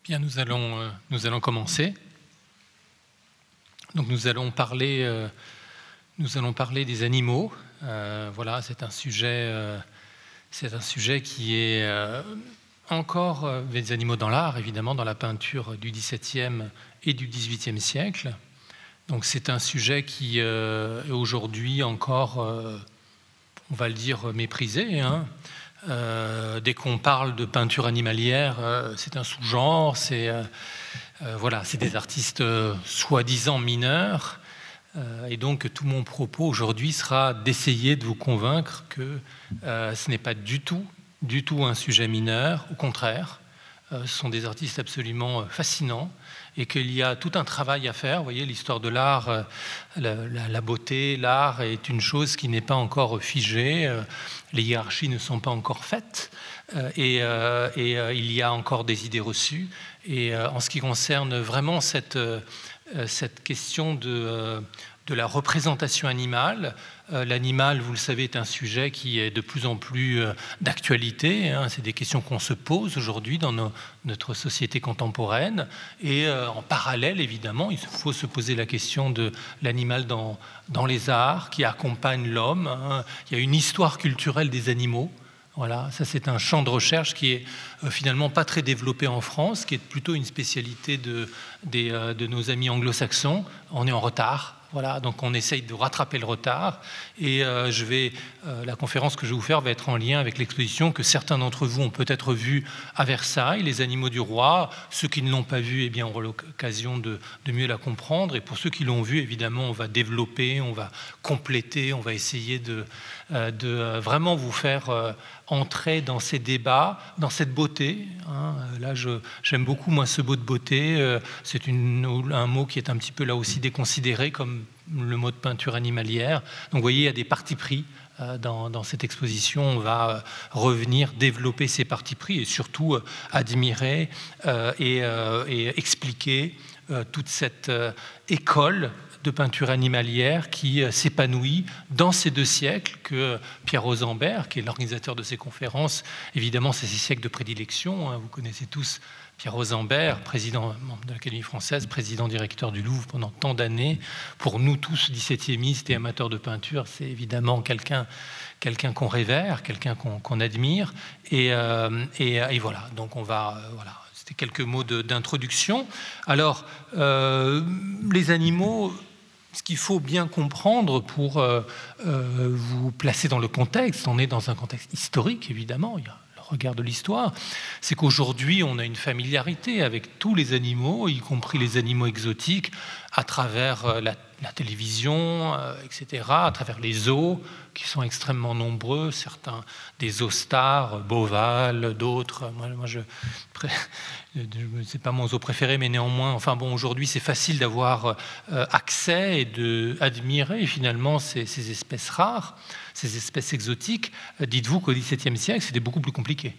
Bien, nous allons commencer. Donc nous allons parler des animaux. Voilà, c'est un sujet qui est encore des animaux dans l'art, évidemment, dans la peinture du XVIIe et du XVIIIe siècle. Donc c'est un sujet qui est aujourd'hui encore, on va le dire, méprisé, hein. Dès qu'on parle de peinture animalière, c'est un sous-genre, voilà, c'est des artistes soi-disant mineurs. Et donc tout mon propos aujourd'hui sera d'essayer de vous convaincre que ce n'est pas du tout un sujet mineur. Au contraire, ce sont des artistes absolument fascinants et qu'il y a tout un travail à faire. Vous voyez, l'histoire de l'art, la beauté, l'art est une chose qui n'est pas encore figée. Les hiérarchies ne sont pas encore faites et il y a encore des idées reçues. Et en ce qui concerne vraiment cette question de la représentation animale, l'animal, vous le savez, est un sujet qui est de plus en plus d'actualité. Hein. C'est des questions qu'on se pose aujourd'hui dans notre société contemporaine. Et en parallèle, évidemment, il faut se poser la question de l'animal dans les arts qui accompagne l'homme. Hein. Il y a une histoire culturelle des animaux. Voilà, ça c'est un champ de recherche qui est finalement pas très développé en France, qui est plutôt une spécialité de nos amis anglo-saxons. On est en retard. Voilà, donc on essaye de rattraper le retard et la conférence que je vais vous faire va être en lien avec l'exposition que certains d'entre vous ont peut-être vue à Versailles, Les animaux du roi. Ceux qui ne l'ont pas vue, eh bien, auront l'occasion de mieux la comprendre. Et pour ceux qui l'ont vue, évidemment, on va développer, on va compléter, on va essayer de vraiment vous faire entrer dans ces débats, dans cette beauté. Hein. Là, j'aime beaucoup, moi, ce mot de beauté. C'est un mot qui est un petit peu là aussi déconsidéré, comme le mot de peinture animalière. Donc, vous voyez, il y a des partis pris dans cette exposition. On va revenir développer ces partis pris et surtout admirer et expliquer toute cette école de peinture animalière qui s'épanouit dans ces 2 siècles que Pierre Rosenberg, qui est l'organisateur de ces conférences, évidemment, c'est ses siècles de prédilection. Hein. Vous connaissez tous Pierre Rosenberg, président de l'Académie française, président directeur du Louvre pendant tant d'années. Pour nous tous, 17e et amateurs de peinture, c'est évidemment quelqu'un qu'on révère, quelqu'un qu'on admire. Et voilà, donc on va... voilà. C'était quelques mots d'introduction. Alors, les animaux, ce qu'il faut bien comprendre pour vous placer dans le contexte, on est dans un contexte historique, évidemment, il y a le regard de l'histoire, c'est qu'aujourd'hui, on a une familiarité avec tous les animaux, y compris les animaux exotiques, à travers la télévision, etc., à travers les zoos, qui sont extrêmement nombreux, certains des zoostars, Beauval, d'autres. Moi c'est pas mon zoo préféré, mais néanmoins, enfin bon, aujourd'hui, c'est facile d'avoir accès et d'admirer finalement ces espèces rares, ces espèces exotiques. Dites-vous qu'au XVIIe siècle, c'était beaucoup plus compliqué.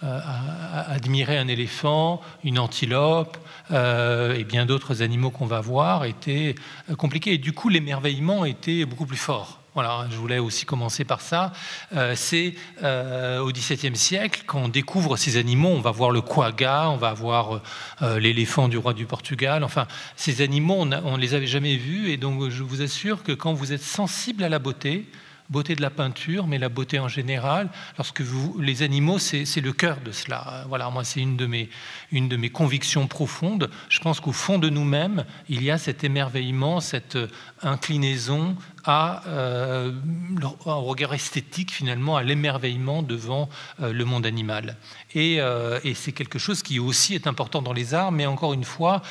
Admirer un éléphant, une antilope et bien d'autres animaux qu'on va voir était compliqué. Et du coup, l'émerveillement était beaucoup plus fort. Voilà, je voulais aussi commencer par ça. C'est au XVIIe siècle, quand on découvre ces animaux, on va voir le quagga, on va voir l'éléphant du roi du Portugal. Enfin, ces animaux, on ne les avait jamais vus. Et donc, je vous assure que quand vous êtes sensible à la beauté de la peinture, mais la beauté en général, les animaux, c'est le cœur de cela. Voilà, moi, c'est une de mes convictions profondes. Je pense qu'au fond de nous-mêmes, il y a cet émerveillement, cette inclinaison au regard esthétique, finalement, à l'émerveillement devant le monde animal. Et c'est quelque chose qui aussi est important dans les arts, mais encore une fois,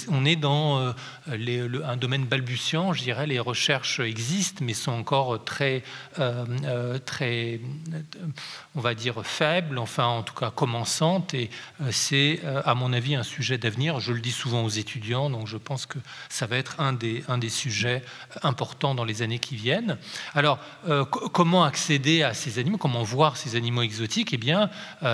on est dans un domaine balbutiant, je dirais. Les recherches existent, mais sont encore très, on va dire, faibles, enfin, en tout cas, commençantes. Et c'est, à mon avis, un sujet d'avenir. Je le dis souvent aux étudiants, donc je pense que ça va être un des sujets importants dans les les années qui viennent. Alors, comment accéder à ces animaux? Comment voir ces animaux exotiques? Eh bien,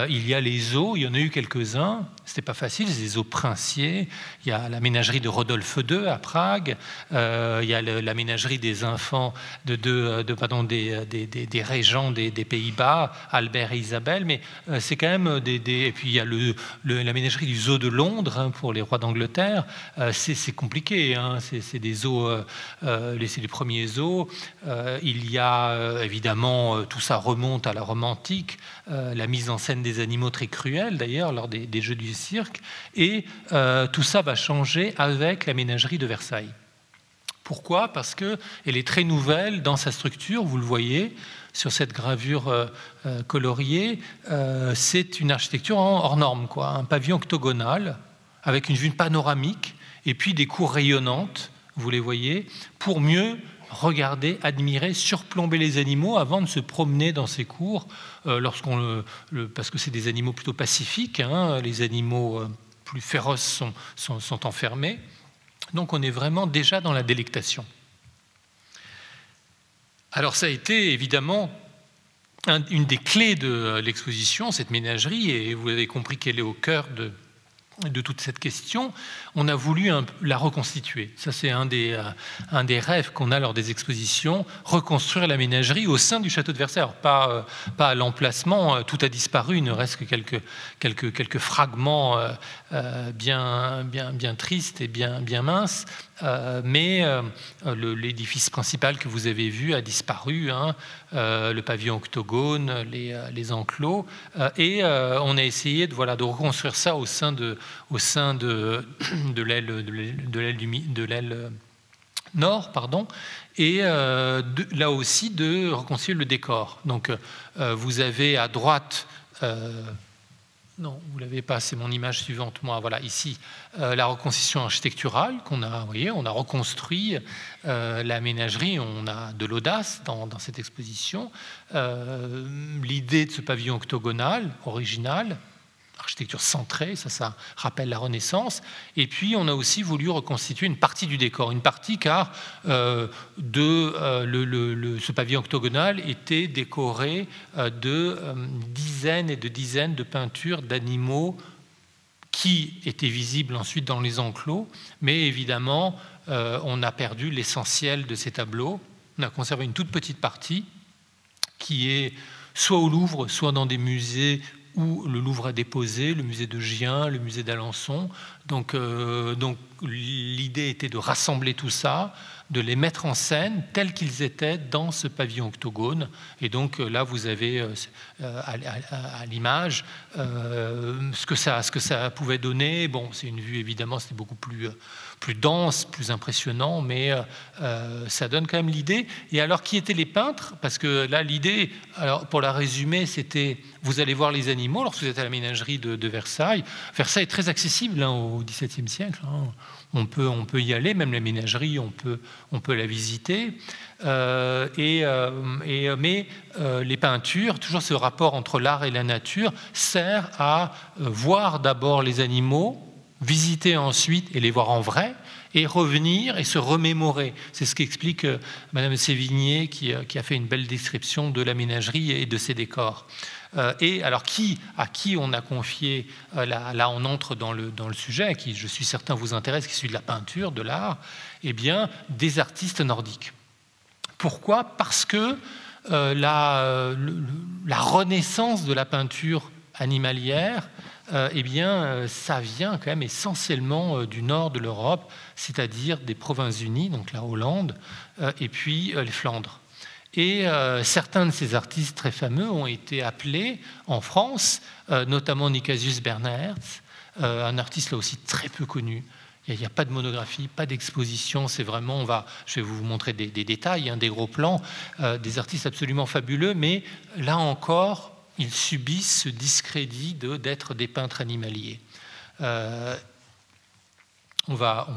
il y a les zoos, il y en a eu quelques-uns. C'était pas facile, c'est des zoos princiers. Il y a la ménagerie de Rodolphe II à Prague. Il y a la ménagerie des enfants des régents des Pays-Bas, Albert et Isabelle. Mais c'est quand même et puis il y a la ménagerie du zoo de Londres, hein, pour les rois d'Angleterre. C'est compliqué, hein. C'est des zoos, c'est les premiers zoos. Il y a évidemment, tout ça remonte à la Rome antique, la mise en scène des animaux très cruels d'ailleurs lors des jeux du cirque, et tout ça va changer avec la ménagerie de Versailles. Pourquoi? Parce qu'elle est très nouvelle dans sa structure, vous le voyez sur cette gravure coloriée. C'est une architecture hors norme, quoi. Un pavillon octogonal avec une vue panoramique et puis des cours rayonnantes, vous les voyez, pour mieux regarder, admirer, surplomber les animaux avant de se promener dans ces cours, parce que c'est des animaux plutôt pacifiques, hein, les animaux plus féroces sont enfermés. Donc on est vraiment déjà dans la délectation. Alors ça a été évidemment une des clés de l'exposition, cette ménagerie, et vous avez compris qu'elle est au cœur de toute cette question. On a voulu la reconstituer. Ça, c'est un des rêves qu'on a lors des expositions, reconstruire la ménagerie au sein du château de Versailles. Alors, pas à l'emplacement, tout a disparu, il ne reste que quelques fragments bien tristes et bien minces, mais l'édifice principal que vous avez vu a disparu, hein, le pavillon octogone, les enclos, et on a essayé de reconstruire ça au sein de l'aile nord, pardon, et là aussi de reconstruire le décor. Donc vous avez à droite, non, vous ne l'avez pas, c'est mon image suivante, moi, voilà, ici, la reconstitution architecturale qu'on a, vous voyez, on a reconstruit la ménagerie, on a de l'audace dans cette exposition. L'idée de ce pavillon octogonal, original, architecture centrée, ça rappelle la Renaissance. Et puis, on a aussi voulu reconstituer une partie du décor. Une partie car ce pavillon octogonal était décoré de dizaines et de dizaines de peintures d'animaux qui étaient visibles ensuite dans les enclos. Mais évidemment, on a perdu l'essentiel de ces tableaux. On a conservé une toute petite partie qui est soit au Louvre, soit dans des musées où le Louvre a déposé, le musée de Gien, le musée d'Alençon. Donc l'idée était de rassembler tout ça, de les mettre en scène tels qu'ils étaient dans ce pavillon octogone. Et donc là, vous avez à l'image ce que ça pouvait donner. Bon, c'est une vue, évidemment, c'était beaucoup plus dense, plus impressionnant, mais ça donne quand même l'idée. Et alors, qui étaient les peintres? Parce que là, l'idée, alors pour la résumer, c'était, vous allez voir les animaux lorsque vous êtes à la ménagerie de Versailles. Versailles est très accessible, hein, au XVIIe siècle. Hein. On peut y aller, même la ménagerie, on peut la visiter. Mais les peintures, toujours ce rapport entre l'art et la nature, sert à voir d'abord les animaux, visiter ensuite et les voir en vrai, et revenir et se remémorer. C'est ce qu'explique Madame Sévigné, qui a fait une belle description de la ménagerie et de ses décors. Et alors, à qui on a confié, là on entre dans le sujet, qui je suis certain vous intéresse, qui est celui de la peinture, de l'art, eh bien, des artistes nordiques. Pourquoi? Parce que la renaissance de la peinture animalière, eh bien, ça vient quand même essentiellement du nord de l'Europe, c'est-à-dire des Provinces-Unies, donc la Hollande, et puis les Flandres. Et certains de ces artistes très fameux ont été appelés en France, notamment Nicasius Bernaerts, un artiste là aussi très peu connu. Il n'y a pas de monographie, pas d'exposition, c'est vraiment, je vais vous montrer des détails, hein, des gros plans, des artistes absolument fabuleux, mais là encore, ils subissent ce discrédit d'être des peintres animaliers. On va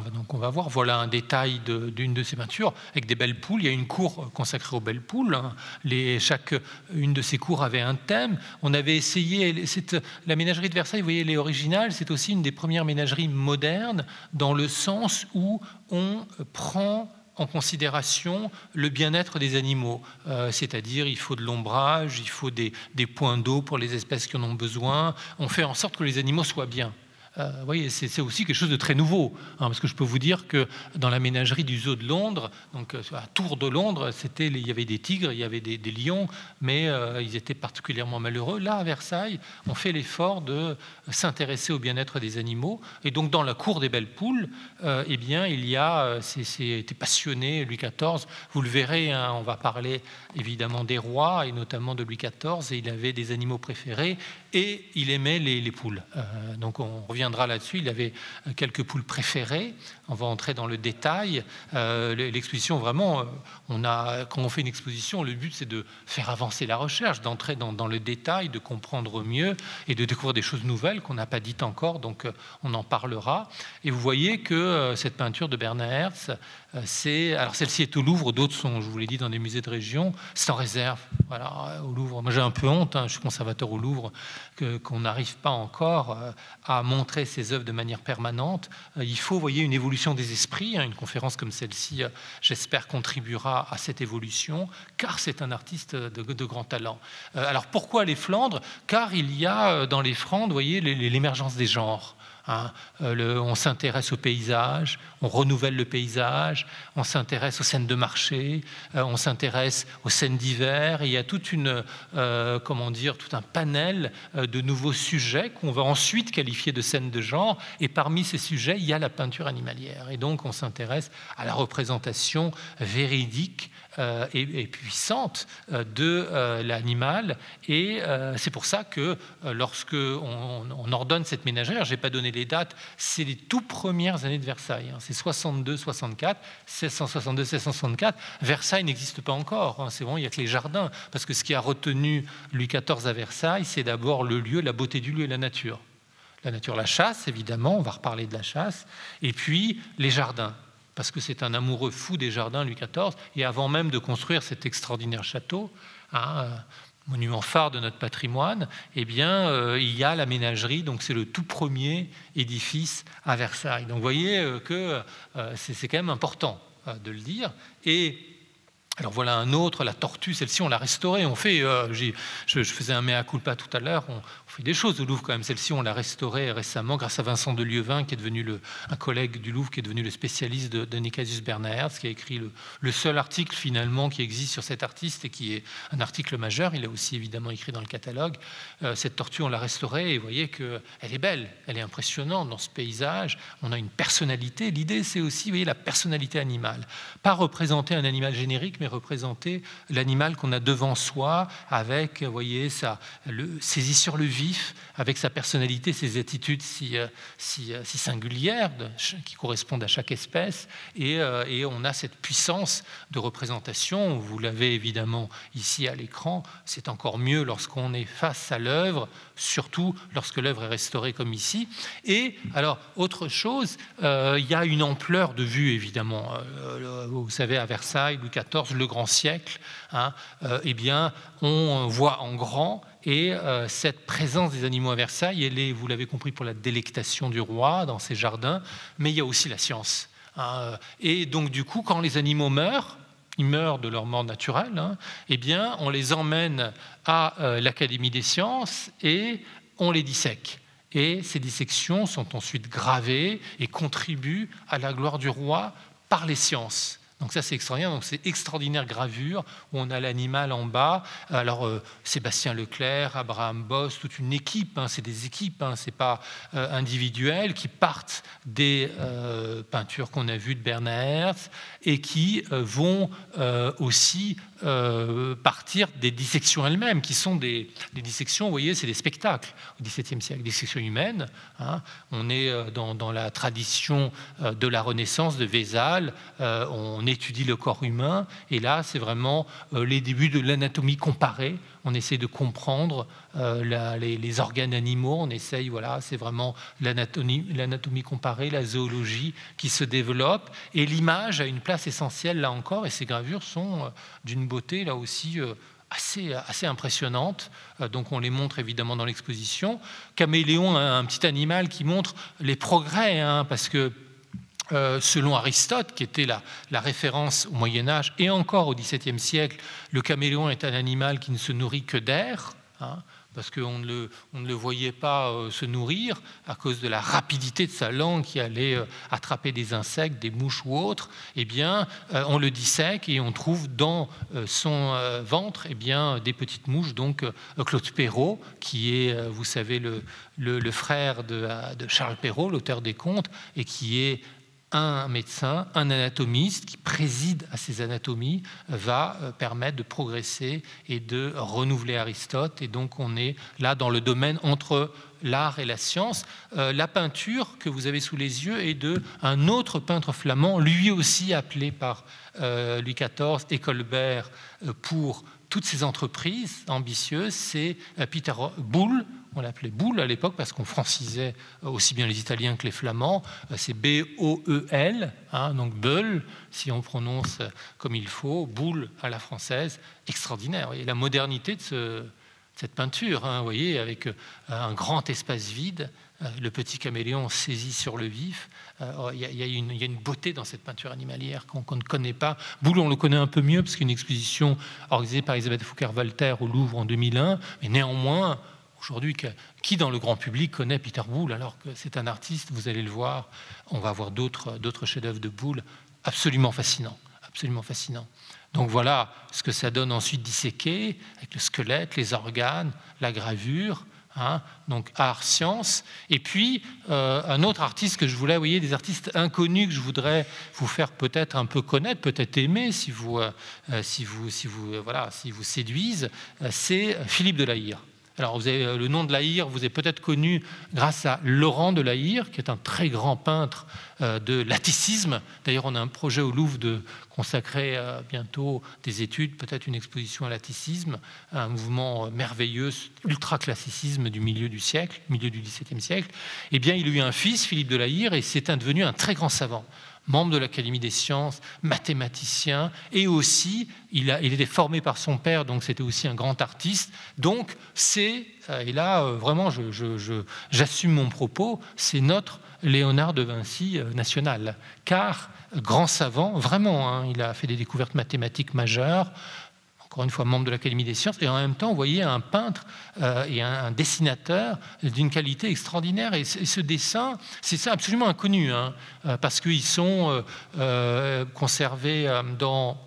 voir, voilà un détail d'une de ces peintures, avec des belles poules. Il y a une cour consacrée aux belles poules. Une de ces cours avait un thème. On avait essayé, la ménagerie de Versailles, vous voyez, elle est originale, c'est aussi une des premières ménageries modernes, dans le sens où on prend en considération le bien-être des animaux, c'est-à-dire il faut de l'ombrage, il faut des points d'eau pour les espèces qui en ont besoin. On fait en sorte que les animaux soient bien. Vous voyez, c'est aussi quelque chose de très nouveau, hein, parce que je peux vous dire que dans la ménagerie du zoo de Londres, donc à Tours de Londres, il y avait des tigres, il y avait des lions, mais ils étaient particulièrement malheureux. Là, à Versailles, on fait l'effort de s'intéresser au bien-être des animaux, et donc dans la cour des Belles Poules, eh bien, il y a, c'était passionné, Louis XIV, vous le verrez, hein, on va parler évidemment des rois, et notamment de Louis XIV, et il avait des animaux préférés, et il aimait les poules. Donc on reviendra là-dessus, il avait quelques poules préférées, on va entrer dans le détail. L'exposition, vraiment, quand on fait une exposition, le but c'est de faire avancer la recherche, d'entrer dans le détail, de comprendre mieux et de découvrir des choses nouvelles qu'on n'a pas dites encore, donc on en parlera. Et vous voyez que cette peinture de Bernard Hertz, alors celle-ci est au Louvre, d'autres sont, je vous l'ai dit, dans des musées de région, c'est en réserve, voilà, au Louvre. Moi j'ai un peu honte, hein, je suis conservateur au Louvre, qu'on n'arrive pas encore à montrer ces œuvres de manière permanente. Il faut, vous voyez, une évolution des esprits, hein, une conférence comme celle-ci, j'espère, contribuera à cette évolution, car c'est un artiste de grand talent. Alors pourquoi les Flandres? Car il y a dans les Flandres, vous voyez, l'émergence des genres. Hein, on s'intéresse au paysage, on renouvelle le paysage, on s'intéresse aux scènes de marché, on s'intéresse aux scènes d'hiver, et il y a tout un panel de nouveaux sujets qu'on va ensuite qualifier de scènes de genre, et parmi ces sujets, il y a la peinture animalière. Et donc on s'intéresse à la représentation véridique et puissante de l'animal, et c'est pour ça que lorsque on ordonne cette ménagère, je n'ai pas donné les dates, c'est les tout premières années de Versailles, hein, c'est 62-64, 1662-1664, Versailles n'existe pas encore, hein, c'est bon, il n'y a que les jardins, parce que ce qui a retenu Louis XIV à Versailles, c'est d'abord le lieu, la beauté du lieu et la nature. La nature, la chasse, évidemment, on va reparler de la chasse, et puis les jardins, parce que c'est un amoureux fou des jardins, Louis XIV, et avant même de construire cet extraordinaire château, hein, monument phare de notre patrimoine, eh bien, il y a la ménagerie, donc c'est le tout premier édifice à Versailles. Donc vous voyez que c'est quand même important de le dire. Et alors voilà un autre, la tortue, celle-ci on l'a restaurée, on fait, je faisais un mea culpa tout à l'heure, on fait des choses au Louvre quand même, celle-ci on l'a restaurée récemment grâce à Vincent de Lieuvin, qui est devenu un collègue du Louvre, qui est devenu le spécialiste de Nicasius Bernard Hertz, qui a écrit le seul article finalement qui existe sur cet artiste et qui est un article majeur, il a aussi évidemment écrit dans le catalogue. Cette tortue on l'a restaurée et vous voyez qu'elle est belle, elle est impressionnante dans ce paysage, on a une personnalité, l'idée c'est aussi, vous voyez, la personnalité animale, pas représenter un animal générique, mais représenter l'animal qu'on a devant soi avec, vous voyez, saisi sur le vif, avec sa personnalité, ses attitudes si singulières qui correspondent à chaque espèce, et on a cette puissance de représentation. Vous l'avez évidemment ici à l'écran, c'est encore mieux lorsqu'on est face à l'œuvre, surtout lorsque l'œuvre est restaurée comme ici. Et alors, autre chose, il y a une ampleur de vue, évidemment. Vous savez, à Versailles, Louis XIV, le grand siècle, hein, eh bien, on voit en grand, et cette présence des animaux à Versailles, elle est, vous l'avez compris, pour la délectation du roi dans ses jardins, mais il y a aussi la science. Hein, et donc, du coup, quand les animaux meurent, ils meurent de leur mort naturelle, hein, eh bien, on les emmène à l'Académie des sciences et on les dissèque. Et ces dissections sont ensuite gravées et contribuent à la gloire du roi par les sciences. Donc ça, c'est extraordinaire. Donc c'est extraordinaire gravure où on a l'animal en bas. Alors Sébastien Leclerc, Abraham Boss, toute une équipe. Hein, c'est des équipes, hein, c'est pas individuel, qui partent des peintures qu'on a vues de Bernard Hertz et qui vont aussi partir des dissections elles-mêmes, qui sont des dissections, vous voyez, c'est des spectacles au XVIIe siècle, des dissections humaines. Hein, on est dans la tradition de la Renaissance, de Vézal, on étudie le corps humain, et là, c'est vraiment les débuts de l'anatomie comparée. On essaie de comprendre les organes animaux, on essaye, voilà, c'est vraiment l'anatomie comparée, la zoologie qui se développe, et l'image a une place essentielle là encore, et ces gravures sont d'une beauté là aussi assez impressionnante. Donc on les montre évidemment dans l'exposition. Caméléon, un petit animal qui montre les progrès, hein, parce que selon Aristote, qui était la référence au Moyen-Âge et encore au XVIIe siècle, le caméléon est un animal qui ne se nourrit que d'air, parce qu'on ne le voyait pas se nourrir à cause de la rapidité de sa langue qui allait attraper des insectes, des mouches ou autres. Eh bien, on le dissèque et on trouve dans son ventre des petites mouches. Donc, Claude Perrault, qui est, vous savez, le frère de Charles Perrault, l'auteur des Contes, et qui est un médecin, un anatomiste qui préside à ces anatomies, va permettre de progresser et de renouveler Aristote. Et donc on est là dans le domaine entre l'art et la science. La peinture que vous avez sous les yeux est d'un autre peintre flamand, lui aussi appelé par Louis XIV et Colbert pour toutes ces entreprises ambitieuses, c'est Peter Boulle. On l'appelait Boulle à l'époque parce qu'on francisait aussi bien les Italiens que les Flamands. C'est B-O-E-L, donc Beul, si on prononce comme il faut, Boulle à la française, extraordinaire. Et la modernité de cette peinture, vous voyez, avec un grand espace vide, le petit caméléon saisi sur le vif. Il y a une beauté dans cette peinture animalière qu'on ne connaît pas. Boulle, on le connaît un peu mieux parce qu'une exposition organisée par Elisabeth Fouquer-Walter au Louvre en 2001, mais néanmoins, aujourd'hui, qui dans le grand public connaît Peter Boulle alors que c'est un artiste, vous allez le voir, on va voir d'autres chefs-d'œuvre de Boulle absolument fascinants, absolument fascinants. Donc voilà ce que ça donne ensuite disséqué, avec le squelette, les organes, la gravure, donc art, science. Et puis un autre artiste que je voulais, vous voyez, des artistes inconnus que je voudrais vous faire peut-être un peu connaître, peut-être aimer si vous séduisent, c'est Philippe de La Hire. Alors, vous avez le nom de La Hire, vous avez peut-être connu grâce à Laurent de La Hire, qui est un très grand peintre de l'atticisme. D'ailleurs, on a un projet au Louvre de consacrer bientôt des études, peut-être une exposition à l'atticisme, un mouvement merveilleux, ultra-classicisme du milieu du siècle, milieu du XVIIe siècle. Eh bien, il a eu un fils, Philippe de La Hire, et c'est devenu un très grand savant. Membre de l'Académie des sciences, mathématicien, et aussi, il était formé par son père, donc c'était aussi un grand artiste. Donc, et là, vraiment, j'assume mon propos, c'est notre Léonard de Vinci national. Car, grand savant, vraiment, il a fait des découvertes mathématiques majeures, encore une fois membre de l'Académie des sciences, et en même temps, vous voyez, un peintre et un dessinateur d'une qualité extraordinaire. Et ce dessin, c'est ça absolument inconnu, parce qu'ils sont conservés dans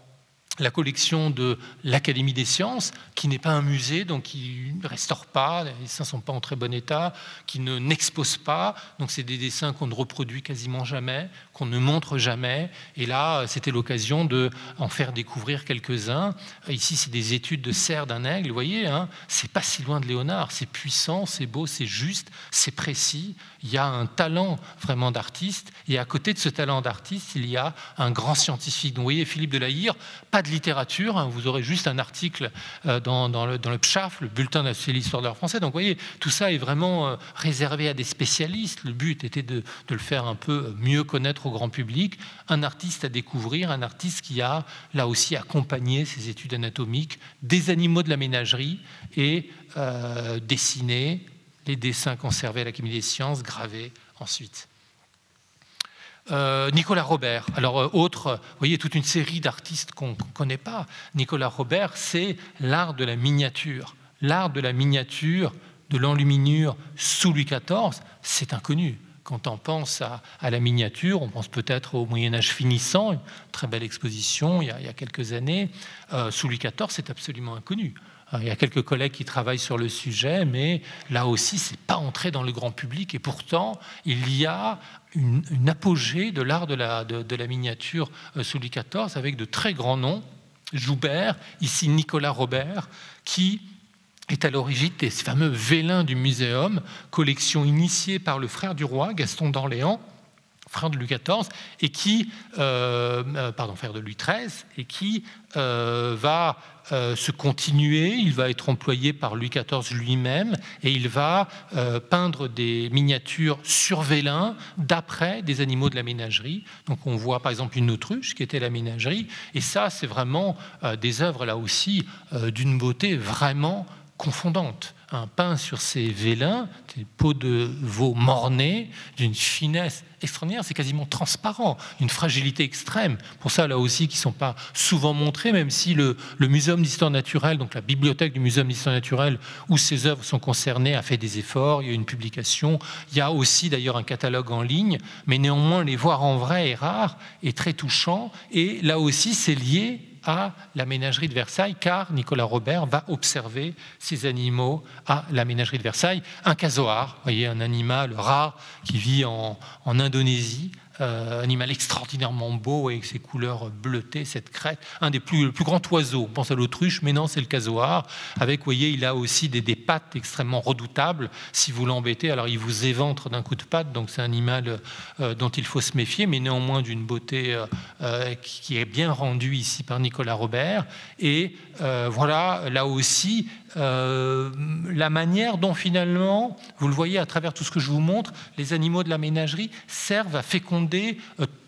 la collection de l'Académie des sciences, qui n'est pas un musée, donc qui ne restaure pas, les dessins ne sont pas en très bon état, qui n'expose pas, donc c'est des dessins qu'on ne reproduit quasiment jamais, qu'on ne montre jamais, et là, c'était l'occasion d'en faire découvrir quelques-uns. Ici, c'est des études de cerf d'un aigle, vous voyez, c'est pas si loin de Léonard, c'est puissant, c'est beau, c'est juste, c'est précis, il y a un talent vraiment d'artiste, et à côté de ce talent d'artiste, il y a un grand scientifique. Donc vous voyez, Philippe de La Hire, pas de littérature, vous aurez juste un article dans le PSHAF, le bulletin de l'histoire de l'art français. Donc vous voyez, tout ça est vraiment réservé à des spécialistes. Le but était de le faire un peu mieux connaître au grand public. Un artiste à découvrir, un artiste qui a là aussi accompagné ses études anatomiques des animaux de la ménagerie et dessiné les dessins conservés à l'Académie des sciences, gravés ensuite. Nicolas Robert, alors autre, vous voyez, toute une série d'artistes qu'on ne connaît pas. Nicolas Robert, c'est l'art de la miniature. L'art de la miniature, de l'enluminure sous Louis XIV, c'est inconnu. Quand on pense à la miniature, on pense peut-être au Moyen-Âge finissant, une très belle exposition il y a quelques années. Sous Louis XIV, c'est absolument inconnu. Il y a quelques collègues qui travaillent sur le sujet, mais là aussi, ce n'est pas entré dans le grand public. Et pourtant, il y a une apogée de l'art de la miniature sous Louis XIV avec de très grands noms. Joubert, ici Nicolas Robert, qui est à l'origine des fameux vélins du Muséum, collection initiée par le frère du roi, Gaston d'Orléans, frère de Louis XIV, et qui, frère de Louis XIII, et qui va se continuer. Il va être employé par Louis XIV lui-même, et il va peindre des miniatures sur vélin d'après des animaux de la ménagerie. Donc on voit par exemple une autruche qui était la ménagerie, et ça c'est vraiment des œuvres là aussi d'une beauté vraiment confondante. peint sur ces vélins, des peaux de veau mort-nés, d'une finesse extraordinaire, c'est quasiment transparent, une fragilité extrême. Pour ça, là aussi, qui ne sont pas souvent montrés, même si le Muséum d'histoire naturelle, donc la bibliothèque du Muséum d'histoire naturelle, où ces œuvres sont concernées, a fait des efforts, il y a une publication, il y a aussi d'ailleurs un catalogue en ligne, mais néanmoins, les voir en vrai est rare et très touchant, et là aussi, c'est lié à la ménagerie de Versailles, car Nicolas Robert va observer ces animaux à la ménagerie de Versailles. Un casoar, vous voyez, un animal rare qui vit en Indonésie, animal extraordinairement beau avec ses couleurs bleutées, cette crête, un des plus grands oiseaux. On pense à l'autruche, mais non, c'est le casoar. Avec, vous voyez, il a aussi des pattes extrêmement redoutables. Si vous l'embêtez, alors il vous éventre d'un coup de patte, donc c'est un animal dont il faut se méfier, mais néanmoins d'une beauté qui est bien rendue ici par Nicolas Robert. Et voilà, là aussi, la manière dont finalement, vous le voyez à travers tout ce que je vous montre, les animaux de la ménagerie servent à féconder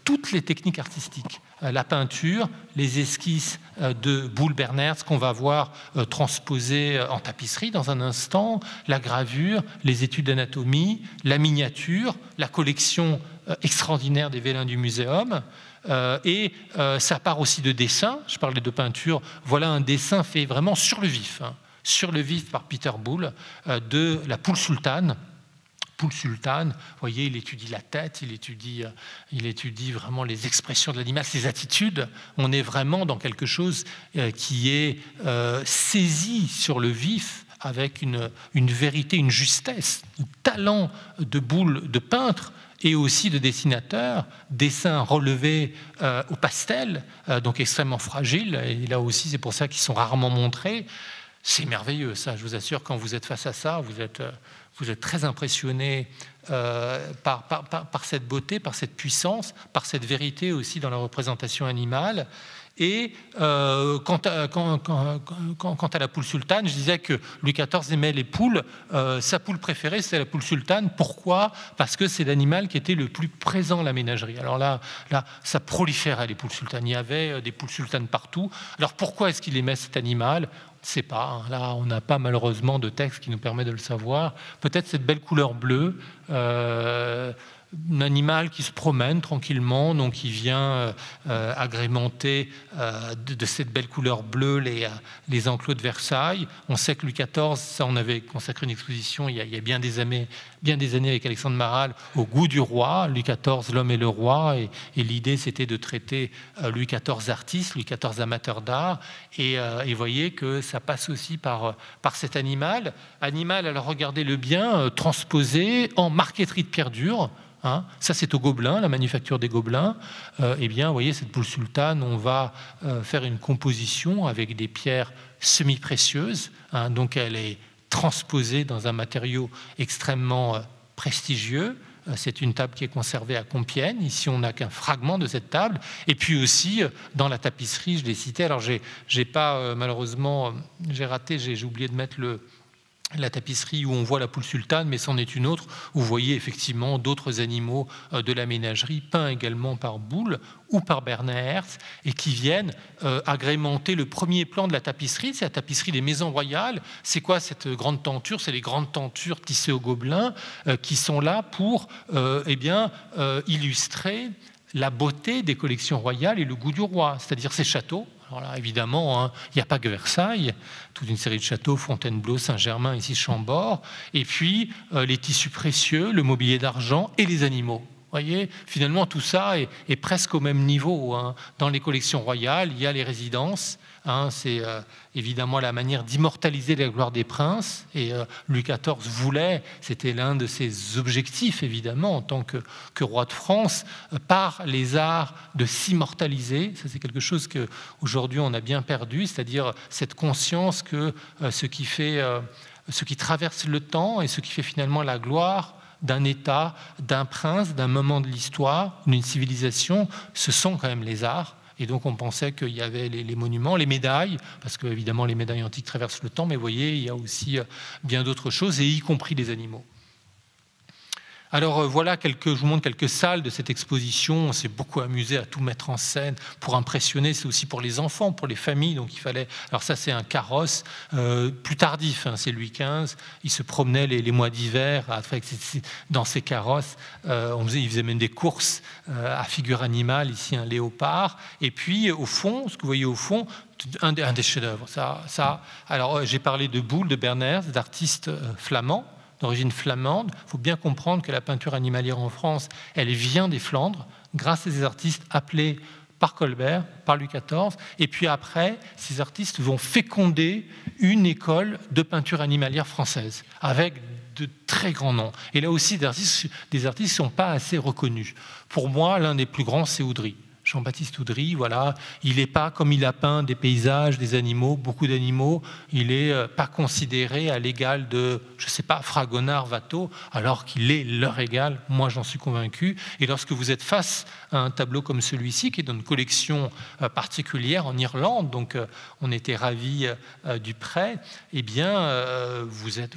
toutes les techniques artistiques. La peinture, les esquisses de Boule Berners qu'on va voir transposées en tapisserie dans un instant, la gravure, les études d'anatomie, la miniature, la collection extraordinaire des vélins du muséum. Et ça part aussi de dessins. Je parlais de peinture. Voilà un dessin fait vraiment sur le vif, sur le vif par Peter Boulle, de la poule sultane. Poule sultane, vous voyez, il étudie la tête, il étudie vraiment les expressions de l'animal, ses attitudes. On est vraiment dans quelque chose qui est saisi sur le vif avec une vérité, une justesse, un talent de Boulle, de peintre et aussi de dessinateur, dessins relevés au pastel, donc extrêmement fragiles. Et là aussi, c'est pour ça qu'ils sont rarement montrés. C'est merveilleux, ça, je vous assure, quand vous êtes face à ça, vous êtes très impressionné par cette beauté, par cette puissance, par cette vérité aussi dans la représentation animale. Et quant à la poule sultane, je disais que Louis XIV aimait les poules. Sa poule préférée, c'était la poule sultane. Pourquoi? Parce que c'est l'animal qui était le plus présent à la ménagerie. Alors là, ça proliférait, les poules sultanes. Il y avait des poules sultanes partout. Alors pourquoi est-ce qu'il aimait cet animal? On ne sait pas. Là, on n'a pas malheureusement de texte qui nous permet de le savoir. Peut-être cette belle couleur bleue. Un animal qui se promène tranquillement, donc qui vient agrémenter de cette belle couleur bleue les enclos de Versailles. On sait que Louis XIV, ça on avait consacré une exposition il y a bien des années avec Alexandre Maral, au goût du roi. Louis XIV, l'homme et le roi, et l'idée c'était de traiter Louis XIV artiste, Louis XIV amateur d'art, et vous voyez que ça passe aussi par cet animal, alors regardez-le bien, transposé en marqueterie de pierre dure. Ça, c'est au Gobelin, la manufacture des Gobelins. Eh bien, vous voyez, cette poule sultane, on va faire une composition avec des pierres semi-précieuses. Donc, elle est transposée dans un matériau extrêmement prestigieux. C'est une table qui est conservée à Compiègne. Ici, on n'a qu'un fragment de cette table. Et puis aussi, dans la tapisserie, je l'ai cité. Alors, j'ai pas, malheureusement, j'ai raté, j'ai oublié de mettre la tapisserie où on voit la poule sultane, mais c'en est une autre où vous voyez effectivement d'autres animaux de la ménagerie, peints également par Boulle ou par Bernard Hertz, et qui viennent agrémenter le premier plan de la tapisserie. C'est la tapisserie des maisons royales. C'est quoi cette grande tenture? C'est les grandes tentures tissées au Gobelin qui sont là pour illustrer la beauté des collections royales et le goût du roi, c'est-à-dire ces châteaux. Alors là, évidemment, il n'y a pas que Versailles, toute une série de châteaux, Fontainebleau, Saint-Germain, ici Chambord, et puis les tissus précieux, le mobilier d'argent et les animaux. Vous voyez, finalement, tout ça est presque au même niveau. Dans les collections royales, il y a les résidences. C'est évidemment la manière d'immortaliser la gloire des princes. Et Louis XIV voulait, c'était l'un de ses objectifs, évidemment, en tant que roi de France, par les arts, de s'immortaliser. Ça, c'est quelque chose qu'aujourd'hui, on a bien perdu, c'est-à-dire cette conscience que ce qui traverse le temps et ce qui fait finalement la gloire d'un État, d'un prince, d'un moment de l'histoire, d'une civilisation, ce sont quand même les arts. Et donc on pensait qu'il y avait les monuments, les médailles, parce que évidemment les médailles antiques traversent le temps, mais vous voyez, il y a aussi bien d'autres choses, et y compris les animaux. Alors voilà, je vous montre quelques salles de cette exposition. On s'est beaucoup amusé à tout mettre en scène pour impressionner. C'est aussi pour les enfants, pour les familles. Donc il fallait. Alors ça, c'est un carrosse plus tardif. Hein, c'est Louis XV. Il se promenait les mois d'hiver dans ces carrosses. Il faisait même des courses à figure animale. Ici, un léopard. Et puis au fond, ce que vous voyez au fond, un des chefs-d'œuvre. Alors j'ai parlé de Boulle, de Berners, d'artistes flamands, d'origine flamande. Il faut bien comprendre que la peinture animalière en France, elle vient des Flandres, grâce à ces artistes appelés par Colbert, par Louis XIV. Et puis après, ces artistes vont féconder une école de peinture animalière française, avec de très grands noms. Et là aussi, des artistes qui ne sont pas assez reconnus. Pour moi, l'un des plus grands, c'est Oudry. Jean-Baptiste Oudry, voilà, il n'est pas comme il a peint des paysages, des animaux, beaucoup d'animaux, il n'est pas considéré à l'égal de, je ne sais pas, Fragonard, Watteau, alors qu'il est leur égal, moi j'en suis convaincu. Et lorsque vous êtes face à un tableau comme celui-ci, qui est dans une collection particulière en Irlande, donc on était ravis du prêt, eh bien vous êtes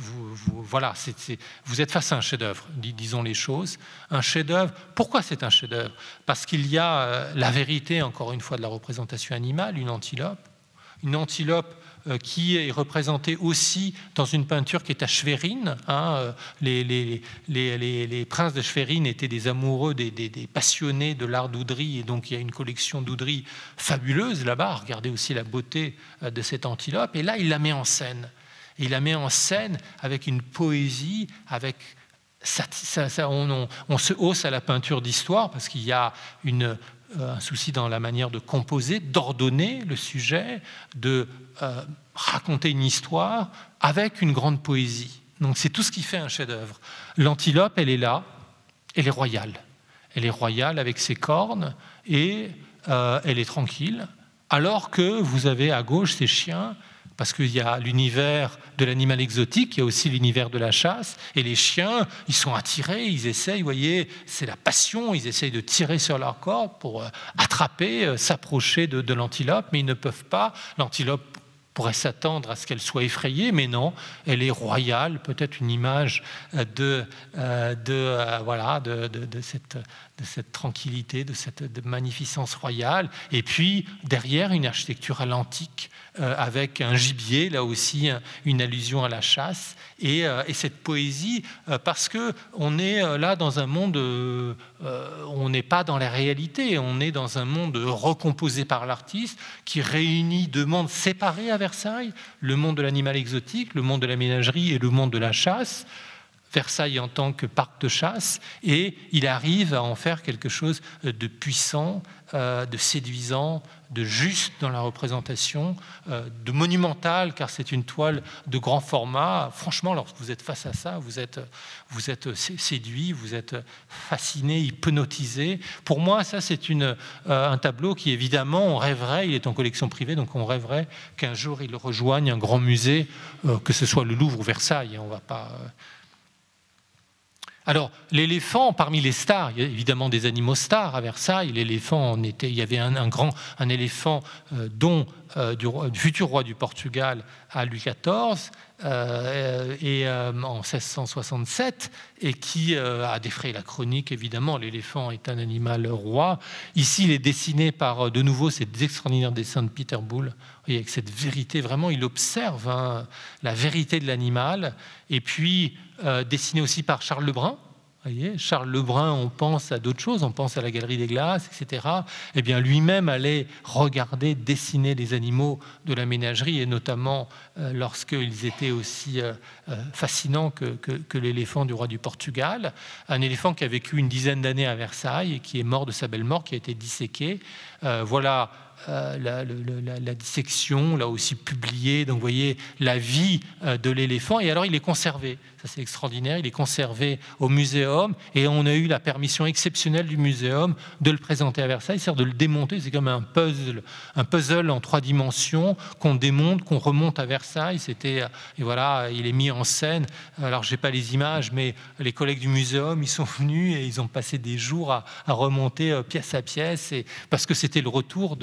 face à un chef-d'œuvre, disons les choses. Un chef-d'œuvre, pourquoi c'est un chef-d'œuvre? Parce qu'il y a la vérité, encore une fois, de la représentation animale, une antilope qui est représentée aussi dans une peinture qui est à Schwerin. Hein, les princes de Schwerin étaient des amoureux, des passionnés de l'art d'Oudry, et donc il y a une collection d'Oudry fabuleuse là-bas. Regardez aussi la beauté de cette antilope, et là il la met en scène. Et il la met en scène avec une poésie, avec... on se hausse à la peinture d'histoire parce qu'il y a un souci dans la manière de composer, d'ordonner le sujet, de raconter une histoire avec une grande poésie. Donc c'est tout ce qui fait un chef-d'œuvre. L'antilope, elle est là, elle est royale. Elle est royale avec ses cornes et elle est tranquille, alors que vous avez à gauche ces chiens, parce qu'il y a l'univers de l'animal exotique, il y a aussi l'univers de la chasse, et les chiens, ils sont attirés, ils essayent, vous voyez, c'est la passion, ils essayent de tirer sur leur corde pour attraper, s'approcher de l'antilope, mais ils ne peuvent pas. L'antilope pourrait s'attendre à ce qu'elle soit effrayée, mais non, elle est royale, peut-être une image de cette tranquillité, de cette magnificence royale, et puis derrière une architecture à l'antique, avec un gibier, là aussi une allusion à la chasse, et cette poésie, parce qu'on est là dans un monde, on n'est pas dans la réalité, on est dans un monde recomposé par l'artiste, qui réunit deux mondes séparés à Versailles, le monde de l'animal exotique, le monde de la ménagerie et le monde de la chasse, Versailles en tant que parc de chasse, et il arrive à en faire quelque chose de puissant, de séduisant, de juste dans la représentation, de monumental, car c'est une toile de grand format. Franchement, lorsque vous êtes face à ça, vous êtes séduit, vous êtes fasciné, hypnotisé. Pour moi, ça, c'est un tableau qui, évidemment, on rêverait, il est en collection privée, donc on rêverait qu'un jour il rejoigne un grand musée, que ce soit le Louvre ou Versailles. On ne va pas... Alors, l'éléphant, parmi les stars, il y a évidemment des animaux stars à Versailles. L'éléphant, il y avait un éléphant du futur roi du Portugal à Louis XIV en 1667, et qui a défrayé la chronique. Évidemment, l'éléphant est un animal roi. Ici, il est dessiné par, de nouveau, ces extraordinaires dessins de Peter Boulle. Et avec cette vérité, vraiment, il observe la vérité de l'animal. Et puis, dessiné aussi par Charles Lebrun. Vous voyez, Charles Lebrun, on pense à d'autres choses, on pense à la Galerie des Glaces, etc. Eh bien, lui-même allait regarder, dessiner les animaux de la ménagerie, et notamment lorsqu'ils étaient aussi fascinants que l'éléphant du roi du Portugal. Un éléphant qui a vécu une dizaine d'années à Versailles et qui est mort de sa belle mort, qui a été disséqué. Voilà la dissection, là aussi publiée. Donc vous voyez la vie de l'éléphant, et alors il est conservé. Ça, c'est extraordinaire, il est conservé au muséum, et on a eu la permission exceptionnelle du muséum de le présenter à Versailles, c'est-à-dire de le démonter. C'est comme un puzzle en 3 dimensions qu'on démonte, qu'on remonte à Versailles. Et voilà, il est mis en scène. Alors j'ai pas les images, mais les collègues du muséum, ils sont venus et ils ont passé des jours à remonter pièce à pièce, parce que c'était le retour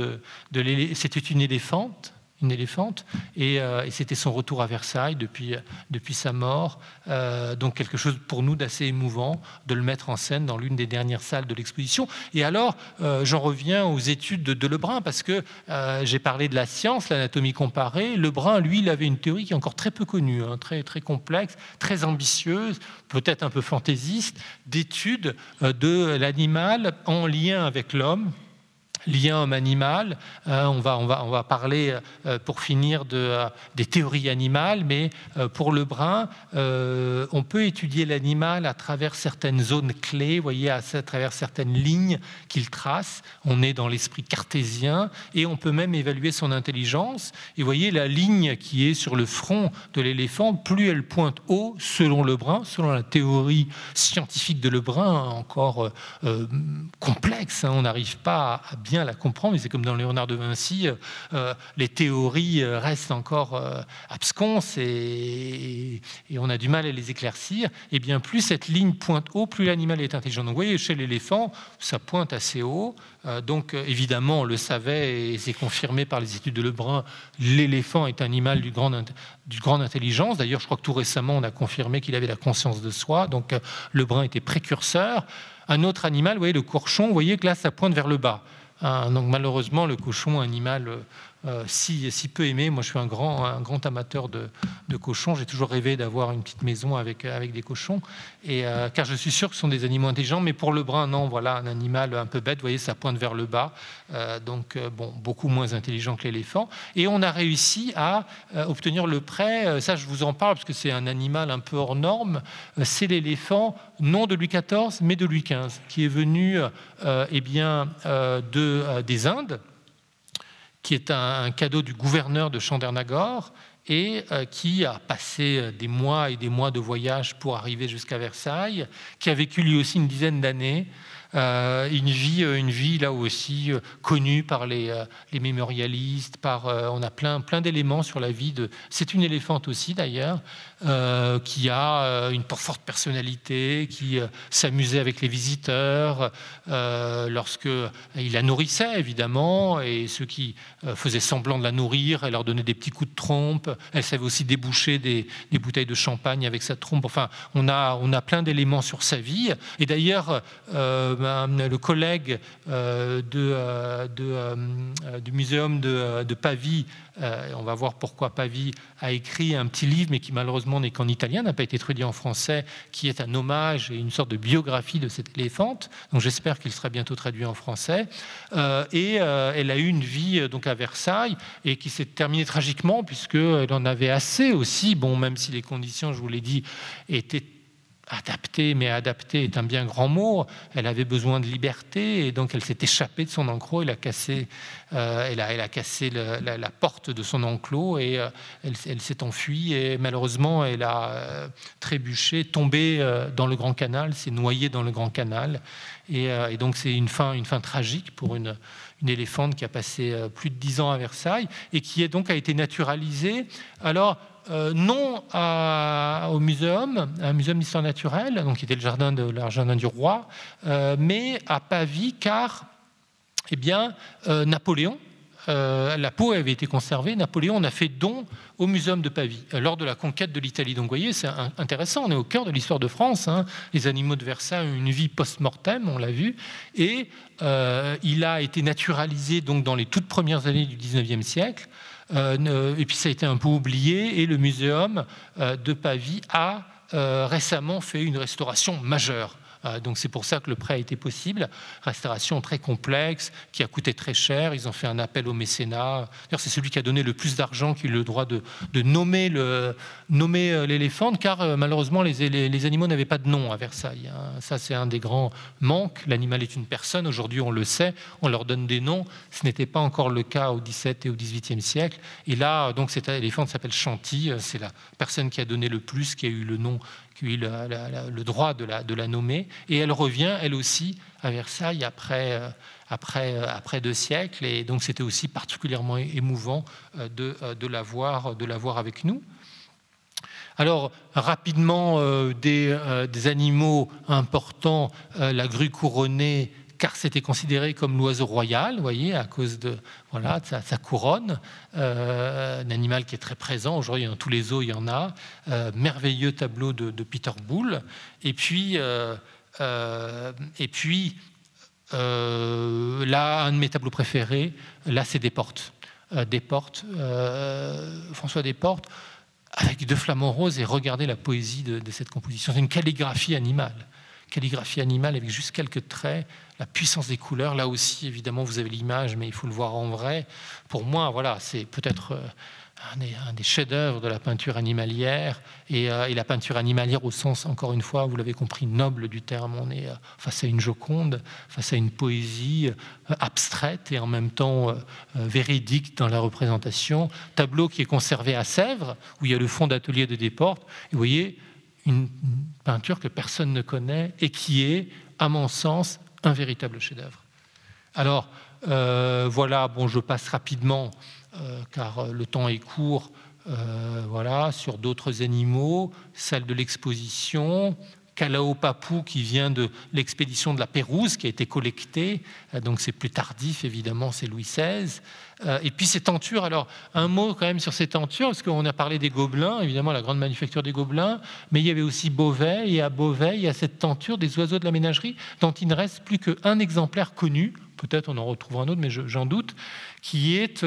c'était une éléphante. une éléphante, et c'était son retour à Versailles depuis sa mort. Donc quelque chose pour nous d'assez émouvant de le mettre en scène dans l'une des dernières salles de l'exposition. Et alors, j'en reviens aux études de Lebrun, parce que j'ai parlé de la science, l'anatomie comparée. Lebrun, lui, il avait une théorie qui est encore très peu connue, hein, très, très complexe, très ambitieuse, peut-être un peu fantaisiste, d'études de l'animal en lien avec l'homme. Lien homme-animal, on va parler pour finir des théories animales, mais pour Lebrun, on peut étudier l'animal à travers certaines zones clés, vous voyez, à travers certaines lignes qu'il trace. On est dans l'esprit cartésien et on peut même évaluer son intelligence. Et vous voyez la ligne qui est sur le front de l'éléphant, plus elle pointe haut, selon Lebrun, selon la théorie scientifique de Lebrun, encore complexe, hein, on n'arrive pas à bien la comprendre, mais c'est comme dans Léonard de Vinci, les théories restent encore absconses et on a du mal à les éclaircir. Et bien plus cette ligne pointe haut, plus l'animal est intelligent. Donc vous voyez, chez l'éléphant, ça pointe assez haut. Donc évidemment, on le savait et c'est confirmé par les études de Lebrun, l'éléphant est un animal du grande intelligence. D'ailleurs, je crois que tout récemment, on a confirmé qu'il avait la conscience de soi. Donc Lebrun était précurseur. Un autre animal, vous voyez, le courchon, vous voyez que là, ça pointe vers le bas. Donc malheureusement, le cochon, un animal si peu aimé. Moi, je suis un grand amateur de cochons. J'ai toujours rêvé d'avoir une petite maison avec des cochons, car je suis sûr que ce sont des animaux intelligents. Mais pour Lebrun, non, voilà, un animal un peu bête. Vous voyez, ça pointe vers le bas. Donc, beaucoup moins intelligent que l'éléphant. Et on a réussi à obtenir le prêt. Ça, je vous en parle parce que c'est un animal un peu hors norme. C'est l'éléphant, non de Louis XIV, mais de Louis XV, qui est venu des Indes, qui est un cadeau du gouverneur de Chandernagor et qui a passé des mois et des mois de voyage pour arriver jusqu'à Versailles, qui a vécu lui aussi une dizaine d'années, une vie là aussi connue par les mémorialistes, on a plein d'éléments sur la vie de... C'est une éléphante aussi d'ailleurs, qui a une forte personnalité, qui s'amusait avec les visiteurs lorsque il la nourrissait évidemment, et ceux qui faisaient semblant de la nourrir, elle leur donnait des petits coups de trompe. Elle savait aussi déboucher des bouteilles de champagne avec sa trompe. Enfin, on a plein d'éléments sur sa vie. Et d'ailleurs, le collègue du muséum de Pavie, on va voir pourquoi Pavie a écrit un petit livre, mais qui malheureusement n'est qu'en italien, n'a pas été traduit en français, qui est un hommage et une sorte de biographie de cette éléphante. Donc j'espère qu'il sera bientôt traduit en français. Elle a eu une vie donc à Versailles et qui s'est terminée tragiquement, puisqu'elle en avait assez aussi, même si les conditions, je vous l'ai dit, étaient adaptée, mais adaptée est un bien grand mot. Elle avait besoin de liberté et donc elle s'est échappée de son enclos. Elle a cassé la porte de son enclos et elle s'est enfuie. Et malheureusement, elle a trébuché, tombé dans le Grand Canal, s'est noyée dans le Grand Canal. Et donc c'est une fin tragique pour une éléphante qui a passé plus de 10 ans à Versailles et qui a été naturalisée. Alors, non au muséum, un muséum d'histoire naturelle, donc qui était le jardin du roi, mais à Pavie, car Napoléon, la peau avait été conservée, Napoléon en a fait don au muséum de Pavie lors de la conquête de l'Italie. Donc vous voyez, c'est intéressant, on est au cœur de l'histoire de France. Les animaux de Versailles ont une vie post-mortem, on l'a vu, et il a été naturalisé donc dans les toutes premières années du 19e siècle. Et puis ça a été un peu oublié, et le muséum de Pavie a récemment fait une restauration majeure. Donc c'est pour ça que le prêt a été possible. Restauration très complexe, qui a coûté très cher. Ils ont fait un appel au mécénat. D'ailleurs, c'est celui qui a donné le plus d'argent qui a eu le droit de nommer l'éléphant, car malheureusement, les animaux n'avaient pas de nom à Versailles. Ça, c'est un des grands manques. L'animal est une personne. Aujourd'hui, on le sait. On leur donne des noms. Ce n'était pas encore le cas au XVIIe et au XVIIIe siècle. Et là, donc, cet éléphant s'appelle Chanty. C'est la personne qui a donné le plus, qui a eu le nom, qui a eu le droit de la nommer. Et elle revient, elle aussi, à Versailles après 2 siècles. Et donc, c'était aussi particulièrement émouvant de la voir avec nous. Alors, rapidement, des animaux importants, la grue couronnée, car c'était considéré comme l'oiseau royal, vous voyez, à cause de, voilà, de sa couronne, un animal qui est très présent. Aujourd'hui, dans tous les zoos, il y en a. Merveilleux tableau de Peter Boulle. Et puis là, un de mes tableaux préférés, là, c'est Desportes. François Desportes, avec 2 flamants roses, et regardez la poésie de cette composition. C'est une calligraphie animale. Calligraphie animale avec juste quelques traits, la puissance des couleurs. Là aussi, évidemment, vous avez l'image, mais il faut le voir en vrai. Pour moi, voilà, c'est peut-être un des chefs-d'œuvre de la peinture animalière. Et la peinture animalière au sens, encore une fois, vous l'avez compris, noble du terme. On est face à une Joconde, face à une poésie abstraite et en même temps véridique dans la représentation. Tableau qui est conservé à Sèvres, où il y a le fond d'atelier de Desportes. Et vous voyez, une peinture que personne ne connaît et qui est, à mon sens, un véritable chef-d'œuvre. Alors, voilà, bon, je passe rapidement, car le temps est court, voilà, sur d'autres animaux, salle de l'exposition, Kalao Papou qui vient de l'expédition de la Pérouse, qui a été collectée, donc c'est plus tardif, évidemment, c'est Louis XVI. Et puis ces tentures, alors un mot quand même sur ces tentures, parce qu'on a parlé des Gobelins, évidemment la grande manufacture des Gobelins, mais il y avait aussi Beauvais, et à Beauvais, il y a cette tenture des oiseaux de la ménagerie, dont il ne reste plus qu'un exemplaire connu, peut-être on en retrouvera un autre, mais j'en doute, qui est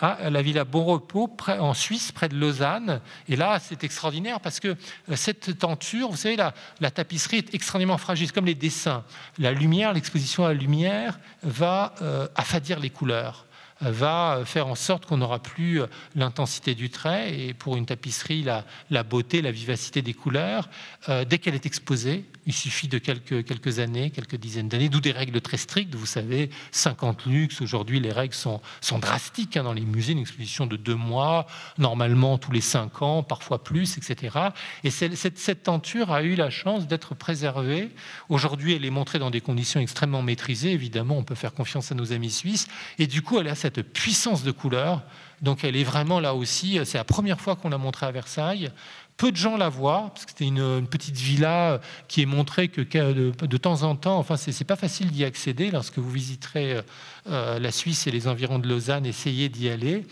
à la Villa Bonrepos, en Suisse, près de Lausanne. Et là, c'est extraordinaire parce que cette tenture, vous savez, la tapisserie est extrêmement fragile, c'est comme les dessins. La lumière, l'exposition à la lumière va affadir les couleurs, va faire en sorte qu'on n'aura plus l'intensité du trait, et pour une tapisserie, la beauté, la vivacité des couleurs. Dès qu'elle est exposée, il suffit de quelques années, quelques dizaines d'années, d'où des règles très strictes. Vous savez, 50 lux, aujourd'hui les règles sont drastiques dans les musées, une exposition de 2 mois, normalement tous les 5 ans, parfois plus, etc. Et cette tenture a eu la chance d'être préservée. Aujourd'hui, elle est montrée dans des conditions extrêmement maîtrisées, évidemment, on peut faire confiance à nos amis suisses, et du coup, elle a cette puissance de couleur. Donc elle est vraiment là aussi, c'est la première fois qu'on l'a montrée à Versailles. Peu de gens la voient, parce que c'était une petite villa qui est montrée que de temps en temps. Enfin, c'est pas facile d'y accéder. Lorsque vous visiterez la Suisse et les environs de Lausanne, essayez d'y aller.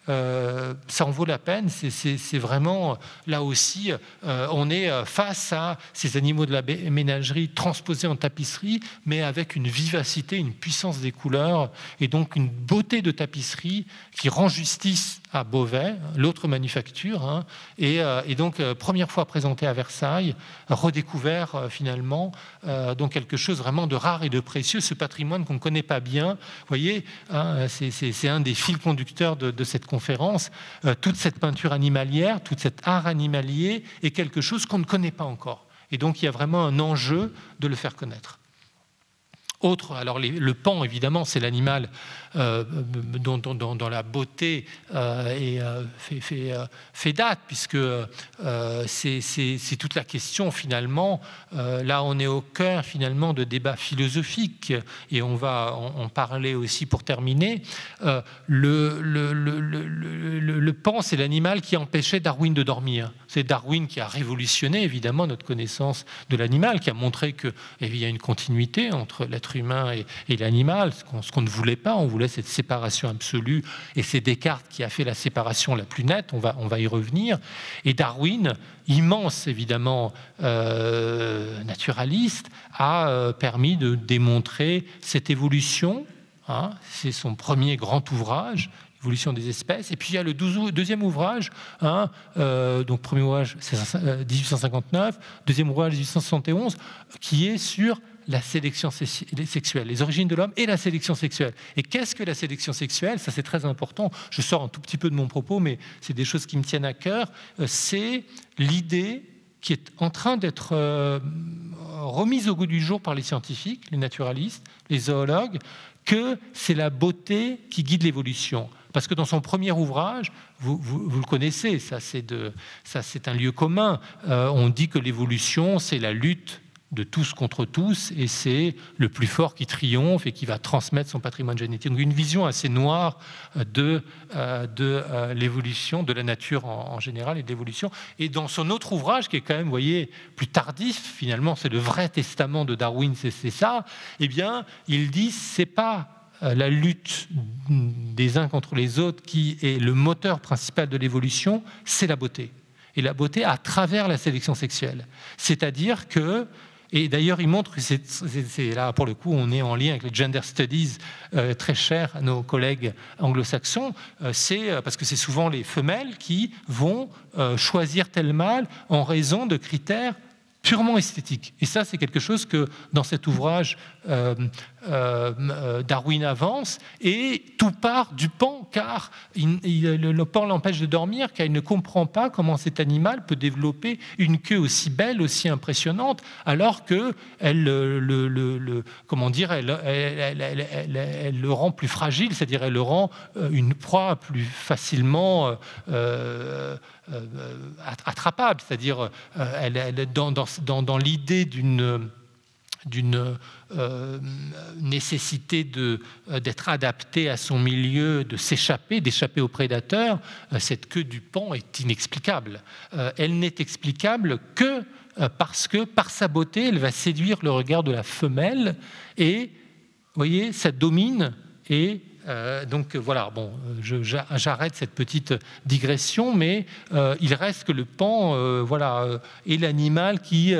Ça en vaut la peine. C'est vraiment, là aussi, on est face à ces animaux de la ménagerie transposés en tapisserie, mais avec une vivacité, une puissance des couleurs, et donc une beauté de tapisserie qui rend justice à Beauvais, l'autre manufacture, hein, et donc première fois présenté à Versailles, redécouvert finalement, donc quelque chose vraiment de rare et de précieux, ce patrimoine qu'on ne connaît pas bien. Vous voyez, hein, c'est un des fils conducteurs de cette conférence. Toute cette peinture animalière, tout cet art animalier est quelque chose qu'on ne connaît pas encore. Et donc il y a vraiment un enjeu de le faire connaître. Autre, alors le paon, évidemment, c'est l'animal dont la beauté fait date, puisque c'est toute la question, finalement. Là, on est au cœur, finalement, de débats philosophiques, et on va en parler aussi pour terminer. Le paon, c'est l'animal qui empêchait Darwin de dormir. C'est Darwin qui a révolutionné, évidemment, notre connaissance de l'animal, qui a montré qu'il y a une continuité entre l'être humain et l'animal, ce qu'on ne voulait pas. On voulait cette séparation absolue, et c'est Descartes qui a fait la séparation la plus nette. On va y revenir. Et Darwin, immense évidemment naturaliste, a permis de démontrer cette évolution. Hein, c'est son premier grand ouvrage, Évolution des espèces. Et puis il y a le deuxième ouvrage, hein, donc premier ouvrage c'est 1859, deuxième ouvrage 1871, qui est sur la sélection sexuelle, les origines de l'homme et la sélection sexuelle. Et qu'est-ce que la sélection sexuelle? Ça, c'est très important. Je sors un tout petit peu de mon propos, mais c'est des choses qui me tiennent à cœur. C'est l'idée qui est en train d'être remise au goût du jour par les scientifiques, les naturalistes, les zoologues, que c'est la beauté qui guide l'évolution. Parce que dans son premier ouvrage, vous le connaissez, ça c'est un lieu commun, on dit que l'évolution, c'est la lutte de tous contre tous, et c'est le plus fort qui triomphe et qui va transmettre son patrimoine génétique. Donc une vision assez noire de l'évolution, de la nature en général et de l'évolution. Et dans son autre ouvrage, qui est quand même, vous voyez, plus tardif, finalement, c'est le vrai testament de Darwin, c'est ça, eh bien, il dit, c'est pas la lutte des uns contre les autres qui est le moteur principal de l'évolution, c'est la beauté. Et la beauté à travers la sélection sexuelle. C'est-à-dire que, et d'ailleurs il montre que c'est là, pour le coup, on est en lien avec les gender studies très chers à nos collègues anglo-saxons, c'est parce que c'est souvent les femelles qui vont choisir tel mâle en raison de critères purement esthétique. Et ça, c'est quelque chose que, dans cet ouvrage, Darwin avance, et tout part du paon, car le paon l'empêche de dormir, car il ne comprend pas comment cet animal peut développer une queue aussi belle, aussi impressionnante, alors que elle le rend plus fragile, c'est-à-dire elle le rend une proie plus facilement attrapable, c'est-à-dire dans l'idée d'une nécessité d'être adapté à son milieu, de s'échapper, d'échapper aux prédateurs, cette queue du paon est inexplicable. Elle n'est explicable que parce que, par sa beauté, elle va séduire le regard de la femelle, et, vous voyez, ça domine, et donc voilà, bon, j'arrête cette petite digression, mais il reste que le paon est l'animal qui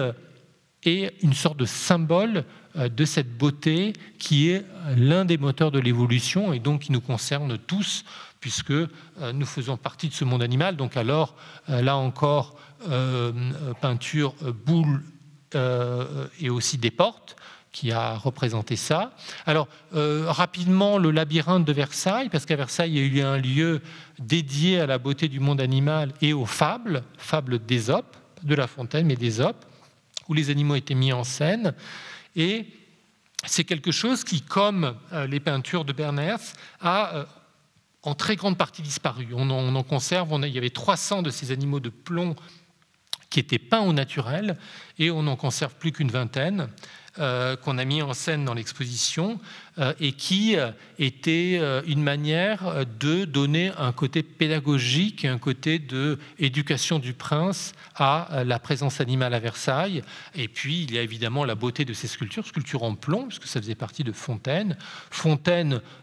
est une sorte de symbole de cette beauté qui est l'un des moteurs de l'évolution et donc qui nous concerne tous, puisque nous faisons partie de ce monde animal. Donc alors, là encore, peinture Boulle et aussi Desportes, qui a représenté ça. Alors, rapidement, le labyrinthe de Versailles, parce qu'à Versailles, il y a eu un lieu dédié à la beauté du monde animal et aux fables d'Ésope, de La Fontaine, mais d'Ésope, où les animaux étaient mis en scène. Et c'est quelque chose qui, comme les peintures de Berners, a en très grande partie disparu. On en conserve, il y avait 300 de ces animaux de plomb qui étaient peints au naturel, et on n'en conserve plus qu'une vingtaine, qu'on a mis en scène dans l'exposition, et qui était une manière de donner un côté pédagogique et un côté d'éducation du prince à la présence animale à Versailles. Et puis il y a évidemment la beauté de ces sculptures en plomb, puisque ça faisait partie de Fontaine,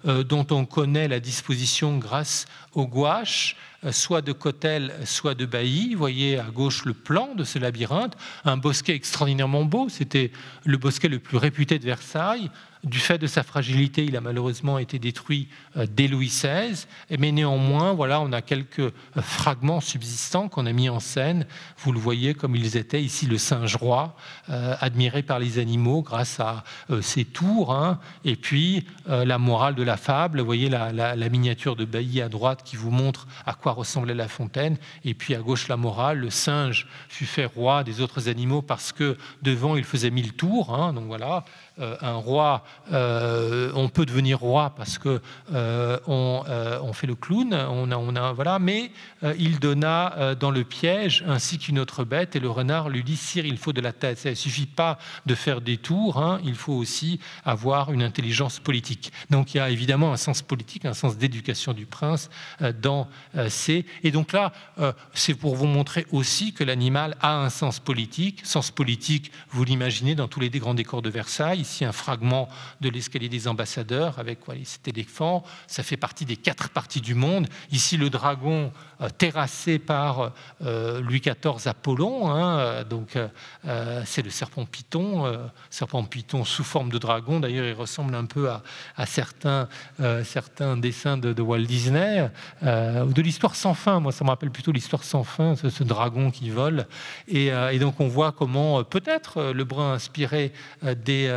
dont on connaît la disposition grâce aux gouaches, soit de Cotel, soit de Bailly. Vous voyez à gauche le plan de ce labyrinthe, un bosquet extraordinairement beau, c'était le bosquet le plus réputé de Versailles. Du fait de sa fragilité, il a malheureusement été détruit dès Louis XVI, mais néanmoins, voilà, on a quelques fragments subsistants qu'on a mis en scène. Vous le voyez comme ils étaient. Ici, le singe roi, admiré par les animaux grâce à ses tours, hein. Et puis, la morale de la fable. Vous voyez la miniature de Bailly à droite qui vous montre à quoi ressemblait La Fontaine. Et puis, à gauche, la morale. Le singe fut fait roi des autres animaux parce que devant, il faisait 1000 tours, hein. Donc voilà. Un roi, on peut devenir roi parce que on fait le clown, voilà, mais il donna dans le piège ainsi qu'une autre bête, et le renard lui dit: sire, il faut de la tête. Ça ne suffit pas de faire des tours, hein, il faut aussi avoir une intelligence politique. Donc il y a évidemment un sens politique, un sens d'éducation du prince dans ces. Et donc là, c'est pour vous montrer aussi que l'animal a un sens politique. Sens politique, vous l'imaginez dans tous les grands décors de Versailles. Ici, un fragment de l'escalier des ambassadeurs avec cet éléphant. Ça fait partie des 4 parties du monde. Ici, le dragon terrassé par Louis XIV Apollon. Hein, donc, c'est le serpent python sous forme de dragon. D'ailleurs, il ressemble un peu à certains dessins de Walt Disney ou de l'Histoire sans fin. Moi, ça me rappelle plutôt l'Histoire sans fin, ce dragon qui vole. Et donc, on voit comment peut-être Lebrun a inspiré des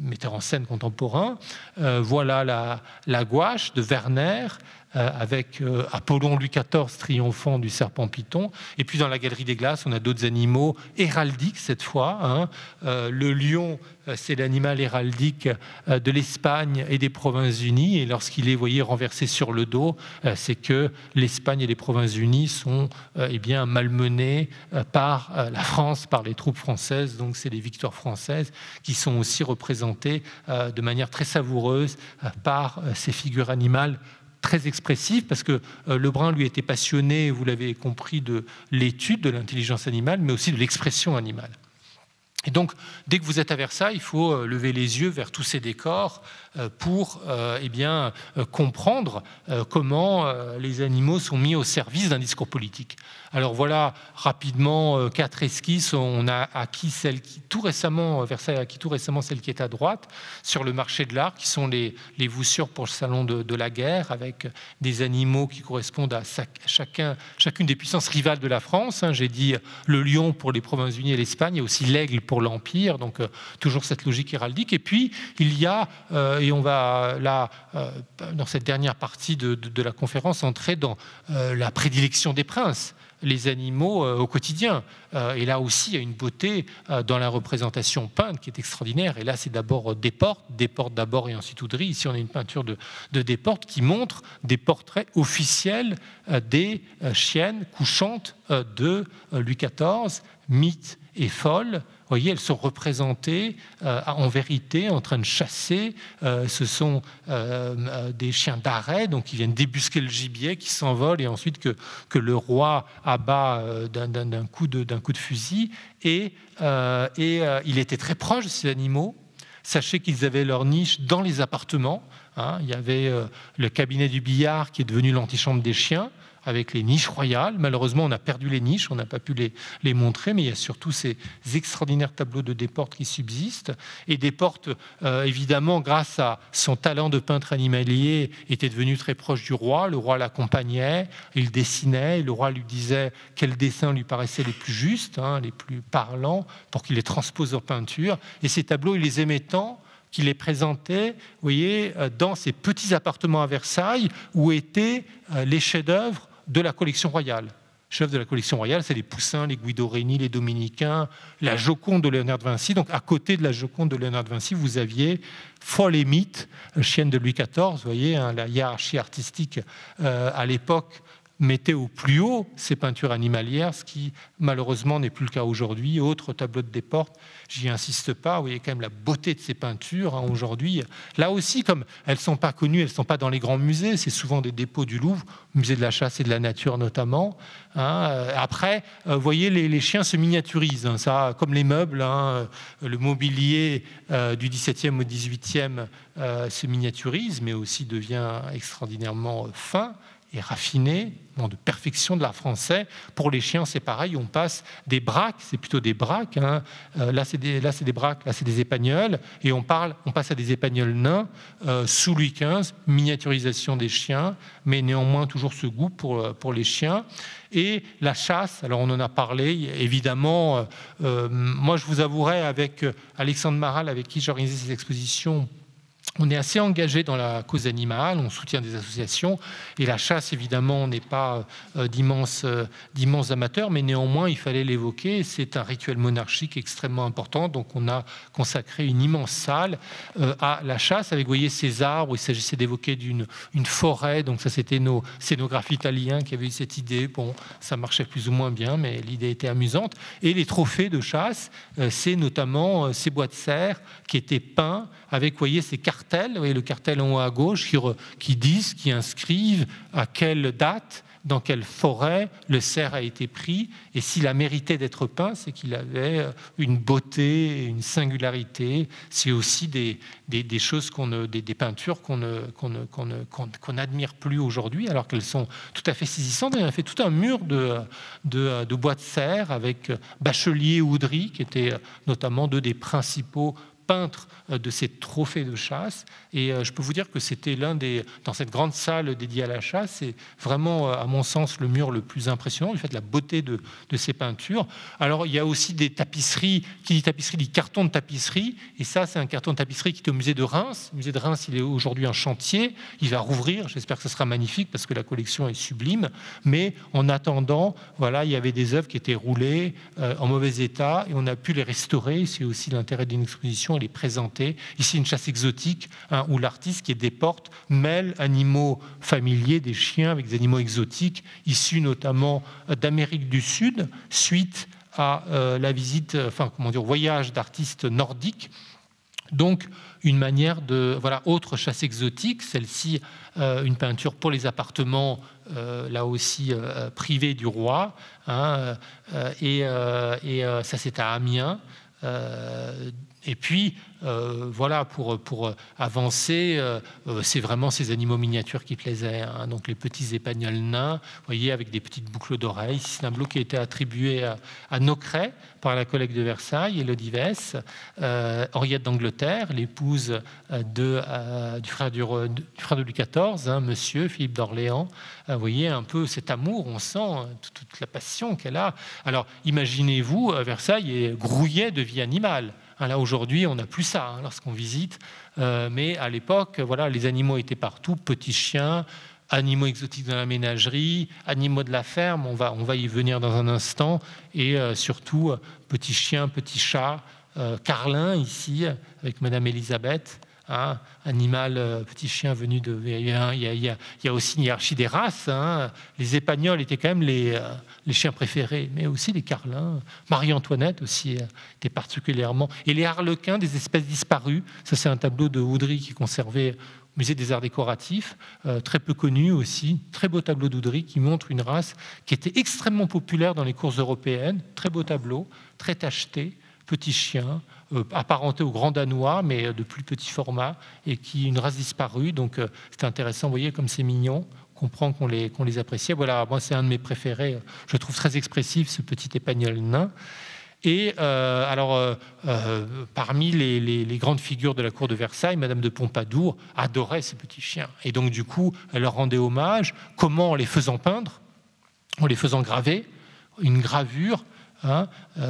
metteurs en scène contemporains. Voilà la gouache de Werner, avec Apollon Louis XIV triomphant du serpent Python. Et puis dans la Galerie des Glaces, on a d'autres animaux héraldiques cette fois. Le lion, c'est l'animal héraldique de l'Espagne et des Provinces-Unies. Et lorsqu'il est, voyez, renversé sur le dos, c'est que l'Espagne et les Provinces-Unies sont bien malmenées par la France, par les troupes françaises. Donc c'est les victoires françaises qui sont aussi représentées de manière très savoureuse par ces figures animales très expressives, parce que Lebrun, lui, était passionné, vous l'avez compris, de l'étude de l'intelligence animale, mais aussi de l'expression animale. Et donc, dès que vous êtes à Versailles, il faut lever les yeux vers tous ces décors pour comprendre comment les animaux sont mis au service d'un discours politique. Alors voilà rapidement 4 esquisses. On a acquis celle qui tout récemment, Versailles a acquis tout récemment celle qui est à droite, sur le marché de l'art, qui sont les voussures pour le salon de la guerre, avec des animaux qui correspondent à chacune des puissances rivales de la France. J'ai dit le lion pour les Provinces-Unies et l'Espagne, et aussi l'aigle pour l'Empire, donc toujours cette logique héraldique. Et puis il y a, et on va là, dans cette dernière partie de la conférence, entrer dans la prédilection des princes, les animaux au quotidien. Et là aussi, il y a une beauté dans la représentation peinte qui est extraordinaire. Et là, c'est d'abord Desportes d'abord et ensuite Oudry. Ici, on a une peinture de Desportes qui montre des portraits officiels des chiennes couchantes de Louis XIV, Mythe et Folle. Vous voyez, elles sont représentées en vérité en train de chasser. Ce sont des chiens d'arrêt, donc qui viennent débusquer le gibier, qui s'envolent et ensuite que le roi abat d'un coup de fusil. Et il était très proche de ces animaux. Sachez qu'ils avaient leur niche dans les appartements. Il y avait le cabinet du billard qui est devenu l'antichambre des chiens, avec les niches royales. Malheureusement, on a perdu les niches, on n'a pas pu les montrer, mais il y a surtout ces extraordinaires tableaux de Desportes qui subsistent. Et Desportes, évidemment, grâce à son talent de peintre animalier, était devenu très proche du roi. Le roi l'accompagnait, il dessinait, et le roi lui disait quels dessins lui paraissaient les plus justes, les plus parlants, pour qu'il les transpose en peinture. Et ces tableaux, il les aimait tant qu'il les présentait, vous voyez, dans ces petits appartements à Versailles où étaient les chefs-d'œuvre de la collection royale. Chef de la collection royale, c'est les Poussins, les Guido Reni, les Dominicains, la Joconde de Léonard de Vinci. Donc, à côté de la Joconde de Léonard de Vinci, vous aviez Folle et Mythe, chienne de Louis XIV. Vous voyez, la hiérarchie artistique à l'époque mettait au plus haut ces peintures animalières, ce qui malheureusement n'est plus le cas aujourd'hui. Autre tableau de Desportes, j'y insiste pas, vous voyez quand même la beauté de ces peintures aujourd'hui. Là aussi, comme elles ne sont pas connues, elles ne sont pas dans les grands musées, c'est souvent des dépôts du Louvre, musée de la chasse et de la nature notamment. Après, vous voyez, les chiens se miniaturisent, ça, comme les meubles, le mobilier du XVIIe au XVIIIe se miniaturise, mais aussi devient extraordinairement fin et raffiné, de perfection de l'art français. Pour les chiens, c'est pareil, on passe des braques, c'est plutôt des braques, là c'est des braques, là c'est des épagnols, et on passe à des épagnols nains, sous Louis XV, miniaturisation des chiens, mais néanmoins toujours ce goût pour les chiens. Et la chasse, alors on en a parlé, évidemment, moi je vous avouerai, avec Alexandre Maral, avec qui j'ai organisé ces expositions, on est assez engagé dans la cause animale, on soutient des associations, et la chasse, évidemment, n'est pas d'immenses amateurs, mais néanmoins, il fallait l'évoquer, c'est un rituel monarchique extrêmement important, donc on a consacré une immense salle à la chasse, avec, vous voyez, ces arbres, il s'agissait d'évoquer une forêt, donc ça c'était nos scénographes italiens qui avaient eu cette idée, bon, ça marchait plus ou moins bien, mais l'idée était amusante, et les trophées de chasse, c'est notamment ces bois de cerf qui étaient peints avec, vous voyez, ces cartels, vous voyez le cartel en haut à gauche, qui inscrivent à quelle date, dans quelle forêt le cerf a été pris, et s'il a mérité d'être peint, c'est qu'il avait une beauté, une singularité. C'est aussi des choses des peintures qu'on n'admire plus aujourd'hui, alors qu'elles sont tout à fait saisissantes. On a fait tout un mur de bois de cerf avec Bachelier et Oudry, qui étaient notamment deux des principaux peintre de ces trophées de chasse. Et je peux vous dire que c'était dans cette grande salle dédiée à la chasse, c'est vraiment, à mon sens, le mur le plus impressionnant, du fait de la beauté de ces peintures. Alors, il y a aussi des tapisseries. Qui dit tapisserie dit carton de tapisserie. Et ça, c'est un carton de tapisserie qui est au musée de Reims. Le musée de Reims, il est aujourd'hui un chantier. Il va rouvrir. J'espère que ce sera magnifique parce que la collection est sublime. Mais en attendant, voilà, il y avait des œuvres qui étaient roulées en mauvais état et on a pu les restaurer. C'est aussi l'intérêt d'une exposition et les présenter. Ici, une chasse exotique où l'artiste qui déporte mêle animaux familiers, des chiens avec des animaux exotiques, issus notamment d'Amérique du Sud, suite à la visite, voyage d'artistes nordiques. Donc, une manière de... Voilà, autre chasse exotique, celle-ci, une peinture pour les appartements, là aussi privés du roi. Ça, c'est à Amiens. Et puis, voilà, pour avancer, c'est vraiment ces animaux miniatures qui plaisaient. Hein, donc les petits épagnols nains, vous voyez, avec des petites boucles d'oreilles. C'est un tableau qui a été attribué à Nocret par la collègue de Versailles, Élodie Vess, Henriette d'Angleterre, l'épouse du frère de Louis XIV, hein, monsieur Philippe d'Orléans. Vous voyez un peu cet amour, on sent toute la passion qu'elle a. Alors, imaginez-vous, Versailles grouillait de vie animale. Là, aujourd'hui, on n'a plus ça lorsqu'on visite. Mais à l'époque, voilà, les animaux étaient partout, petits chiens, animaux exotiques dans la ménagerie, animaux de la ferme, on va y venir dans un instant, et surtout, petits chiens, petits chats, carlin ici, avec Madame Elisabeth. Hein, animal, petit chien venu de... Il y a aussi une hiérarchie des races. Hein. Les épagnols étaient quand même les chiens préférés, mais aussi les carlins. Marie-Antoinette aussi était particulièrement... Et les harlequins, des espèces disparues. Ça, c'est un tableau de Oudry qui est conservé au Musée des Arts Décoratifs, très peu connu aussi. Très beau tableau d'Oudry qui montre une race qui était extrêmement populaire dans les courses européennes. Très beau tableau, très tacheté, petit chien, apparenté au grand danois, mais de plus petit format, et qui est une race disparue. Donc, c'est intéressant. Vous voyez comme c'est mignon. On comprend qu'on les appréciait. Voilà, moi, c'est un de mes préférés. Je le trouve très expressif, ce petit épagnol nain. Et parmi les grandes figures de la cour de Versailles, Madame de Pompadour adorait ces petits chiens. Et donc, du coup, elle leur rendait hommage. Comment? En les faisant peindre, en les faisant graver, une gravure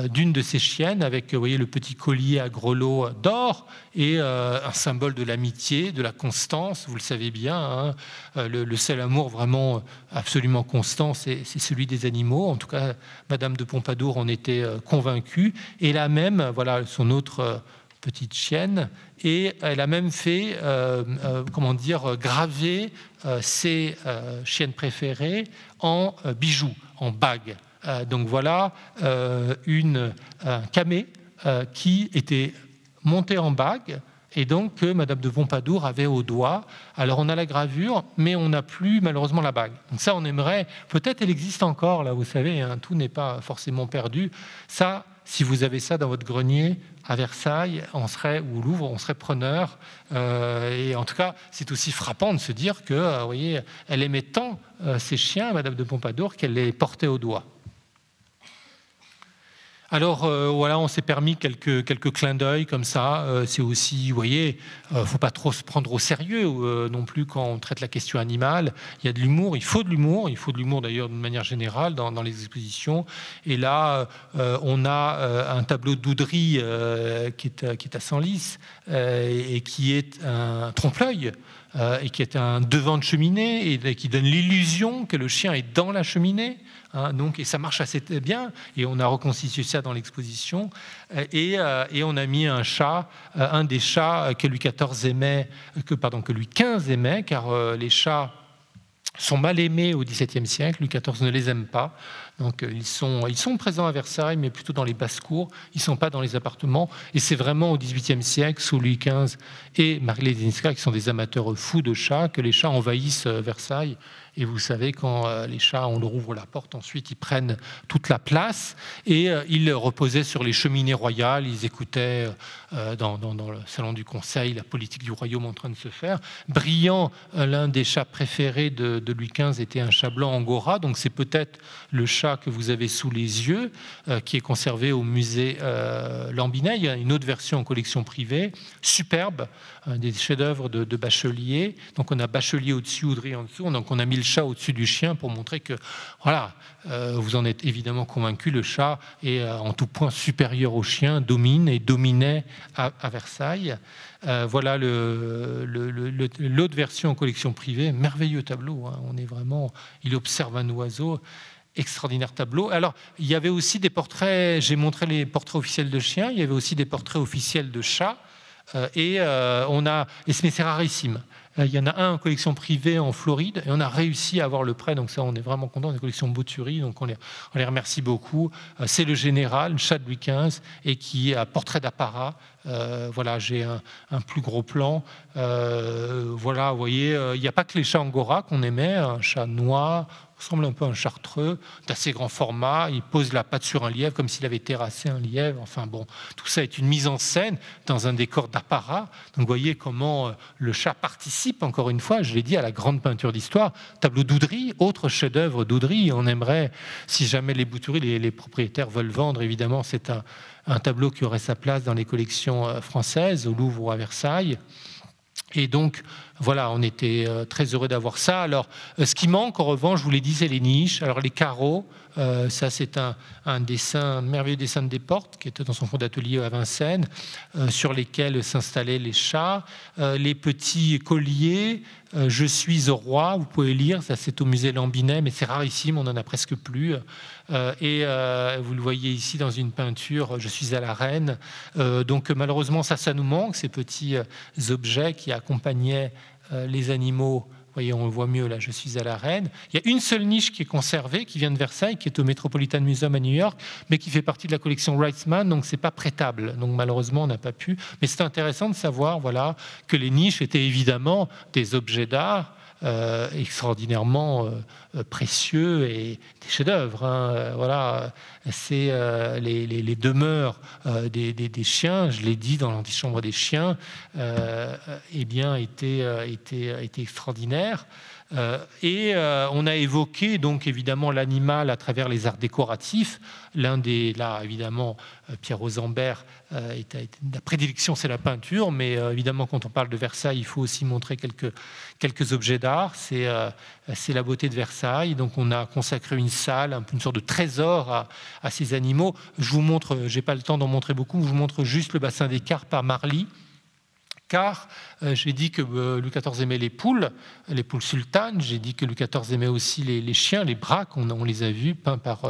d'une de ces chiennes avec, vous voyez, le petit collier à grelots d'or et un symbole de l'amitié, de la constance, vous le savez bien. Le seul amour vraiment absolument constant, c'est celui des animaux. En tout cas, Madame de Pompadour en était convaincue. Et elle a même, voilà, son autre petite chienne, et elle a même fait, graver ses chiennes préférées en bijoux, en bagues. Donc voilà un camée qui était monté en bague et donc que Madame de Pompadour avait au doigt. Alors on a la gravure, mais on n'a plus malheureusement la bague. Donc ça, on aimerait, peut-être elle existe encore, là, vous savez, hein, tout n'est pas forcément perdu. Ça, si vous avez ça dans votre grenier à Versailles, ou au Louvre, on serait preneur. Et en tout cas, c'est aussi frappant de se dire que, vous voyez, elle aimait tant ces chiens, Madame de Pompadour, qu'elle les portait au doigt. Alors voilà, on s'est permis quelques clins d'œil comme ça. C'est aussi, vous voyez, faut pas trop se prendre au sérieux non plus quand on traite la question animale. Il y a de l'humour, il faut de l'humour d'ailleurs d'une manière générale dans les expositions. Et là, on a un tableau d'Oudry qui est à Senlis et qui est un trompe-l'œil. Et qui est un devant de cheminée et qui donne l'illusion que le chien est dans la cheminée. Donc, et ça marche assez bien. Et on a reconstitué ça dans l'exposition. Et on a mis un chat, un des chats que Louis XIV aimait, que Louis XV aimait, car les chats sont mal aimés au XVIIe siècle. Louis XIV ne les aime pas. Donc ils sont présents à Versailles, mais plutôt dans les basses-cours. Ils ne sont pas dans les appartements. Et c'est vraiment au XVIIIe siècle, sous Louis XV et Marie-Lézinska, qui sont des amateurs fous de chats, que les chats envahissent Versailles. Et vous savez, quand les chats, on leur ouvre la porte, ensuite ils prennent toute la place et ils reposaient sur les cheminées royales. Ils écoutaient dans le salon du Conseil la politique du royaume en train de se faire. Brillant, l'un des chats préférés de Louis XV était un chat blanc angora. Donc c'est peut-être le chat chat que vous avez sous les yeux, qui est conservé au musée Lambinet. Il y a une autre version en collection privée, superbe, des chefs-d'œuvre de Bachelier. Donc on a Bachelier au-dessus, Oudry en dessous. Donc on a mis le chat au-dessus du chien pour montrer que, voilà, vous en êtes évidemment convaincu, le chat est en tout point supérieur au chien, domine et dominait à Versailles. Voilà l'autre version en collection privée, merveilleux tableau. Hein. On est vraiment, il observe un oiseau, extraordinaire tableau. Alors, il y avait aussi des portraits, j'ai montré les portraits officiels de chiens, il y avait aussi des portraits officiels de chats, mais c'est rarissime. Il y en a un en collection privée en Floride et on a réussi à avoir le prêt, donc ça on est vraiment content, des collections Boturi, donc on les remercie beaucoup. C'est le général, chat de Louis XV, et qui a portrait d'apparat. Voilà, j'ai un plus gros plan. Voilà, vous voyez, il n'y a pas que les chats angora qu'on aimait, un chat noir, ressemble un peu à un chartreux, d'assez grand format, il pose la patte sur un lièvre comme s'il avait terrassé un lièvre. Enfin bon, tout ça est une mise en scène dans un décor d'apparat. Donc vous voyez comment le chat participe, encore une fois, je l'ai dit, à la grande peinture d'histoire. Tableau d'Oudry, autre chef-d'œuvre d'Oudry. On aimerait, si jamais les Bouturies, les propriétaires veulent vendre, évidemment, c'est un tableau qui aurait sa place dans les collections françaises, au Louvre ou à Versailles. Et donc, voilà, on était très heureux d'avoir ça. Alors, ce qui manque, en revanche, je vous l'ai dit, c'est les niches. Alors, les carreaux, ça, c'est un dessin, un merveilleux dessin de Desportes, qui était dans son fond d'atelier à Vincennes, sur lesquels s'installaient les chats. Les petits colliers, je suis au roi, vous pouvez lire, ça c'est au musée Lambinet, mais c'est rarissime, on n'en a presque plus. Et vous le voyez ici dans une peinture, je suis à la reine. Donc malheureusement, ça nous manque, ces petits objets qui accompagnaient les animaux. Vous voyez, on le voit mieux là, je suis à la reine. Il y a une seule niche qui est conservée, qui vient de Versailles, qui est au Metropolitan Museum à New York, mais qui fait partie de la collection Reitzmann, donc c'est pas prêtable. Donc malheureusement, on n'a pas pu. Mais c'est intéressant de savoir, voilà, que les niches étaient évidemment des objets d'art extraordinairement précieux et des chefs-d'œuvre. Hein. Voilà, c'est les demeures des chiens. Je l'ai dit dans l'antichambre des chiens, eh bien, étaient extraordinaires. Et on a évoqué donc évidemment l'animal à travers les arts décoratifs. L'un des, là évidemment, Pierre Rosembert, la prédilection c'est la peinture, mais évidemment quand on parle de Versailles, il faut aussi montrer quelques objets d'art. C'est la beauté de Versailles. Donc on a consacré une salle, une sorte de trésor à ces animaux. Je vous montre, j'ai pas le temps d'en montrer beaucoup, je vous montre juste le bassin des carpes à Marly. Car j'ai dit que Louis XIV aimait les poules sultanes, j'ai dit que Louis XIV aimait aussi les chiens, les braques, on les a vus, peints par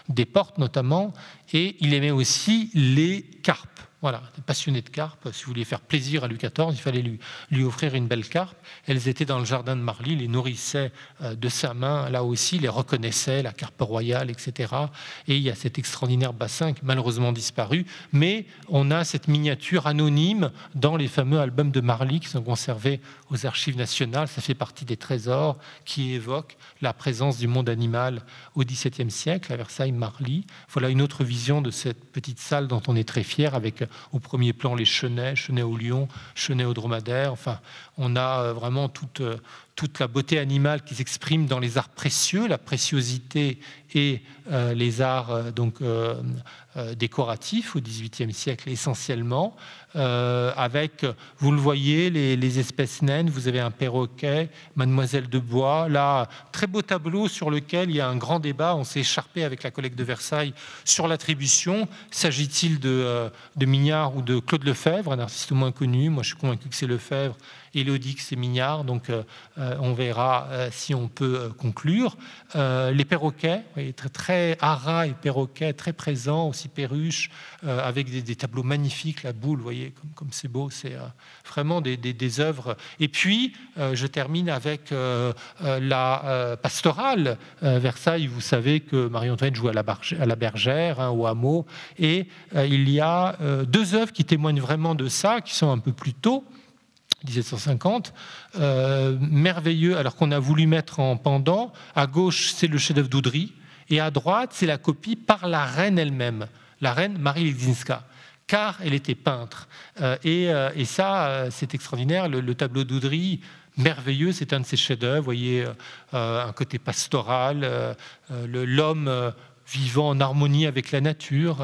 Desportes notamment, et il aimait aussi les carpes. Voilà, passionné de carpes. Si vous vouliez faire plaisir à Louis XIV, il fallait lui offrir une belle carpe. Elles étaient dans le jardin de Marly, les nourrissaient de sa main, là aussi, les reconnaissaient, la carpe royale, etc. Et il y a cet extraordinaire bassin qui malheureusement disparu, mais on a cette miniature anonyme dans les fameux albums de Marly qui sont conservés aux Archives nationales. Ça fait partie des trésors qui évoquent la présence du monde animal au XVIIe siècle, à Versailles-Marly. Voilà une autre vision de cette petite salle dont on est très fier, avec au premier plan les chenets aux lions, chenets aux dromadaires. Enfin, on a vraiment toute la beauté animale qui s'exprime dans les arts précieux, la préciosité et les arts décoratifs au XVIIIe siècle essentiellement, avec, vous le voyez, les espèces naines. Vous avez un perroquet, Mademoiselle de Bois. Là, très beau tableau sur lequel il y a un grand débat. On s'est écharpé avec la collecte de Versailles sur l'attribution. S'agit-il de Mignard ou de Claude Lefebvre, un artiste moins connu? Moi, je suis convaincu que c'est Lefebvre. Élodie que c'est Mignard, donc on verra si on peut conclure. Les perroquets, voyez, très haras et perroquets, très présents, aussi perruches, avec des tableaux magnifiques, la boule, vous voyez, comme c'est beau, c'est vraiment des œuvres. Et puis, je termine avec la pastorale. Versailles, vous savez que Marie-Antoinette joue à la bergère, hein, au hameau, et il y a deux œuvres qui témoignent vraiment de ça, qui sont un peu plus tôt, 1750, merveilleux, alors qu'on a voulu mettre en pendant. À gauche, c'est le chef-d'œuvre d'Oudry, et à droite, c'est la copie par la reine elle-même, la reine Marie Leczinska, car elle était peintre. Et ça, c'est extraordinaire. Le tableau d'Oudry, merveilleux, c'est un de ses chefs-d'œuvre. Vous voyez un côté pastoral, l'homme vivant en harmonie avec la nature,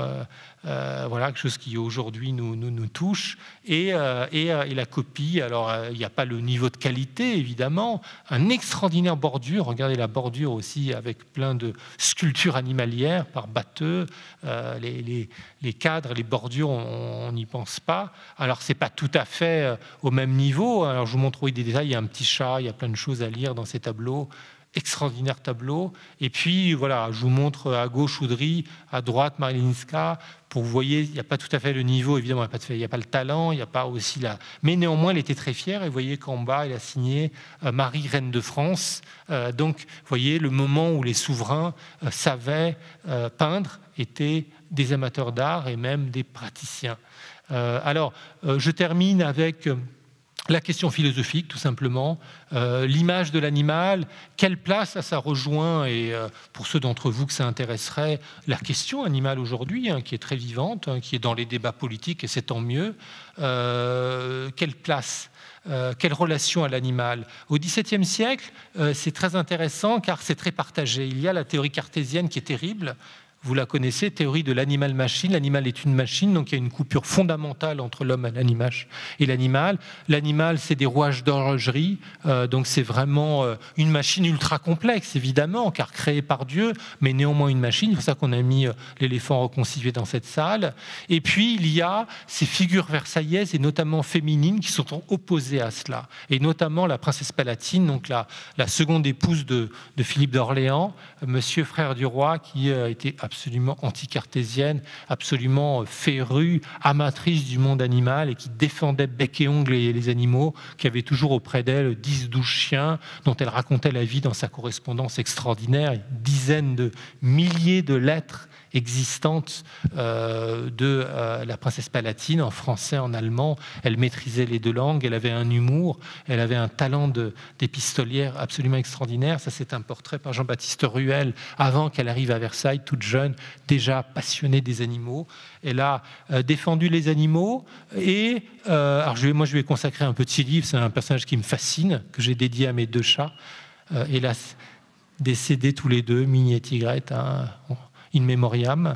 voilà, quelque chose qui aujourd'hui nous touche. Et la copie, alors il n'y a pas le niveau de qualité, évidemment, un extraordinaire bordure, regardez la bordure aussi avec plein de sculptures animalières par Batteux, les cadres, les bordures, on n'y pense pas. Alors c'est pas tout à fait au même niveau, alors je vous montre des détails, il y a un petit chat, il y a plein de choses à lire dans ces tableaux, extraordinaire tableau. Et puis voilà, je vous montre à gauche Oudry, à droite Marie-Ленинska. Pour vous voyez, il n'y a pas tout à fait le niveau, évidemment, il n'y a pas le talent, il n'y a pas aussi la... Mais néanmoins, elle était très fière. Et vous voyez qu'en bas, elle a signé Marie, reine de France. Donc, vous voyez, le moment où les souverains savaient peindre étaient des amateurs d'art et même des praticiens. Alors, je termine avec... la question philosophique, tout simplement, l'image de l'animal, quelle place ça rejoint, et pour ceux d'entre vous que ça intéresserait, la question animale aujourd'hui, qui est très vivante, qui est dans les débats politiques, et c'est tant mieux, quelle place, quelle relation à l'animal. Au XVIIe siècle, c'est très intéressant car c'est très partagé. Il y a la théorie cartésienne qui est terrible. Vous la connaissez, théorie de l'animal-machine. L'animal est une machine, donc il y a une coupure fondamentale entre l'homme et l'animal. L'animal, c'est des rouages d'horlogerie, donc c'est vraiment une machine ultra complexe, évidemment, car créée par Dieu, mais néanmoins une machine. C'est pour ça qu'on a mis l'éléphant reconstitué dans cette salle. Et puis, il y a ces figures versaillaises, et notamment féminines, qui sont opposées à cela. Et notamment la princesse Palatine, donc la seconde épouse de Philippe d'Orléans, monsieur frère du roi, qui était absolument anti-cartésienne, absolument férue, amatrice du monde animal et qui défendait bec et ongles les animaux, qui avait toujours auprès d'elle 10-12 chiens dont elle racontait la vie dans sa correspondance extraordinaire, dizaines de milliers de lettres existantes de la princesse Palatine, en français, en allemand. Elle maîtrisait les deux langues, elle avait un humour, elle avait un talent d'épistolière absolument extraordinaire. Ça, c'est un portrait par Jean-Baptiste Ruel, avant qu'elle arrive à Versailles, toute jeune, déjà passionnée des animaux. Elle a défendu les animaux et alors je vais consacrer un petit livre, c'est un personnage qui me fascine, que j'ai dédié à mes deux chats, hélas décédés tous les deux, Minnie et Tigrette, in memoriam,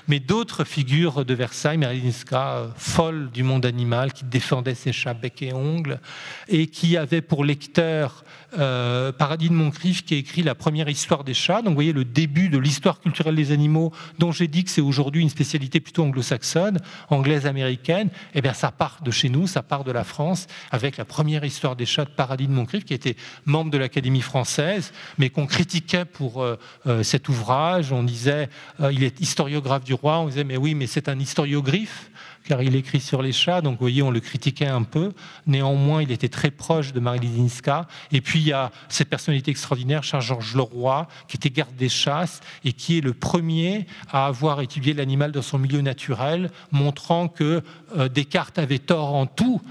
mais d'autres figures de Versailles, Marie-Ленинska, folle du monde animal, qui défendait ses chats bec et ongles, et qui avait pour lecteur Paradis de Moncrief, qui a écrit la première histoire des chats. Donc vous voyez le début de l'histoire culturelle des animaux, dont j'ai dit que c'est aujourd'hui une spécialité plutôt anglo-saxonne, anglaise-américaine. Eh bien ça part de chez nous, ça part de la France, avec la première histoire des chats de Paradis de Moncrief, qui était membre de l'Académie française, mais qu'on critiquait pour cet ouvrage. On disait il est historiographe du roi, on disait mais oui, mais c'est un historiographe car il écrit sur les chats, donc vous voyez, on le critiquait un peu. Néanmoins, il était très proche de Marie-Ленинska. Et puis, il y a cette personnalité extraordinaire, Charles-Georges Leroy, qui était garde des chasses et qui est le premier à avoir étudié l'animal dans son milieu naturel, montrant que Descartes avait tort en tout,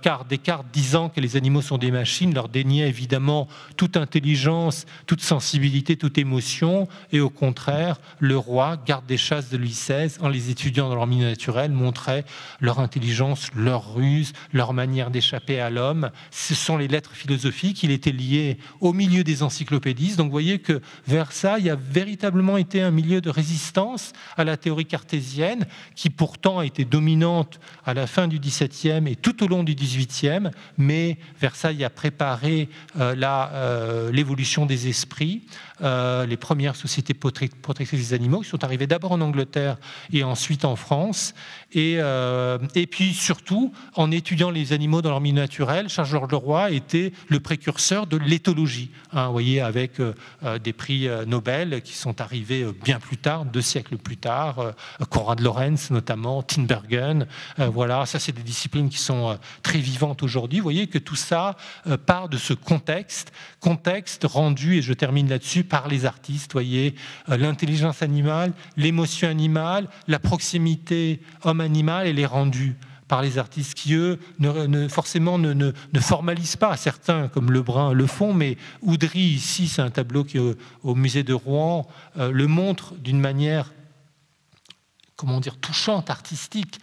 car Descartes, disant que les animaux sont des machines, leur déniait évidemment toute intelligence, toute sensibilité, toute émotion, et au contraire, Leroy, garde des chasses de Louis XVI, en les étudiant dans leur milieu naturel, montrait leur intelligence, leur ruse, leur manière d'échapper à l'homme. Ce sont les lettres philosophiques. Il était lié au milieu des encyclopédistes. Donc vous voyez que Versailles a véritablement été un milieu de résistance à la théorie cartésienne, qui pourtant a été dominante à la fin du XVIIe et tout au long du XVIIIe, mais Versailles a préparé l'évolution des esprits. Les premières sociétés protectrices des animaux qui sont arrivées d'abord en Angleterre et ensuite en France. Et puis surtout, en étudiant les animaux dans leur milieu naturel, Charles-Georges Leroy était le précurseur de l'éthologie. Vous voyez, avec des prix Nobel qui sont arrivés bien plus tard, 2 siècles plus tard, Konrad Lorenz notamment, Tinbergen. Voilà, ça c'est des disciplines qui sont très vivantes aujourd'hui. Vous voyez que tout ça part de ce contexte rendu, et je termine là-dessus, par les artistes. Vous voyez, l'intelligence animale, l'émotion animale, la proximité homme-animal, elle est rendue par les artistes qui, eux, forcément ne formalisent pas. Certains, comme Lebrun, le font, mais Oudry, ici, c'est un tableau qui est au musée de Rouen, le montre d'une manière, comment dire, touchante, artistique.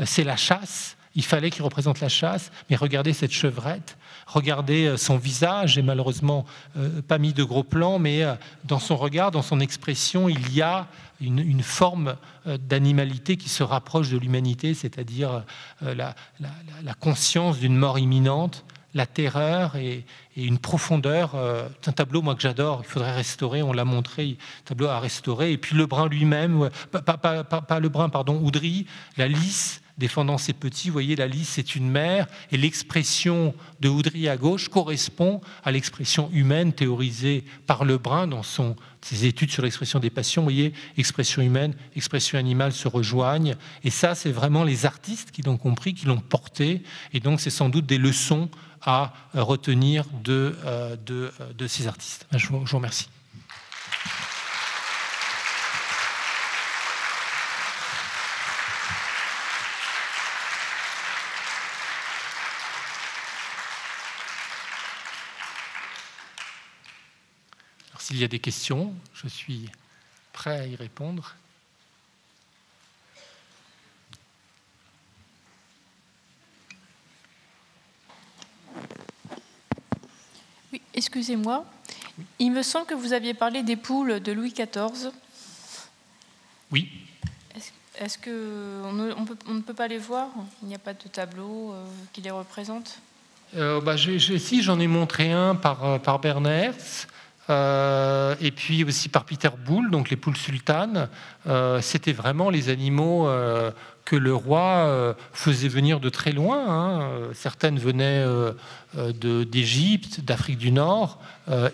C'est la chasse. Il fallait qu'il représente la chasse, mais regardez cette chevrette, regardez son visage, j'ai malheureusement pas mis de gros plans, mais dans son regard, dans son expression, il y a une forme d'animalité qui se rapproche de l'humanité, c'est-à-dire la conscience d'une mort imminente, la terreur et une profondeur. C'est un tableau, moi, que j'adore, il faudrait restaurer, on l'a montré, tableau à restaurer. Et puis le brun lui-même, pas le brun, pardon, Oudry, la lys, défendant ses petits, vous voyez, la lys, c'est une mère, et l'expression de Oudry à gauche correspond à l'expression humaine théorisée par Lebrun dans ses études sur l'expression des passions. Vous voyez, expression humaine, expression animale se rejoignent, et ça, c'est vraiment les artistes qui l'ont compris, qui l'ont porté, et donc c'est sans doute des leçons à retenir de ces artistes. Je vous remercie. S'il y a des questions, je suis prêt à y répondre. Oui, excusez-moi. Oui. Il me semble que vous aviez parlé des poules de Louis XIV. Oui. Est-ce qu'on ne peut pas les voir? Il n'y a pas de tableau qui les représente? Si, j'en ai montré un par Berners. Et puis aussi par Peter Boulle, donc les poules sultanes. C'était vraiment les animaux que le roi faisait venir de très loin. Certaines venaient d'Égypte, d'Afrique du Nord,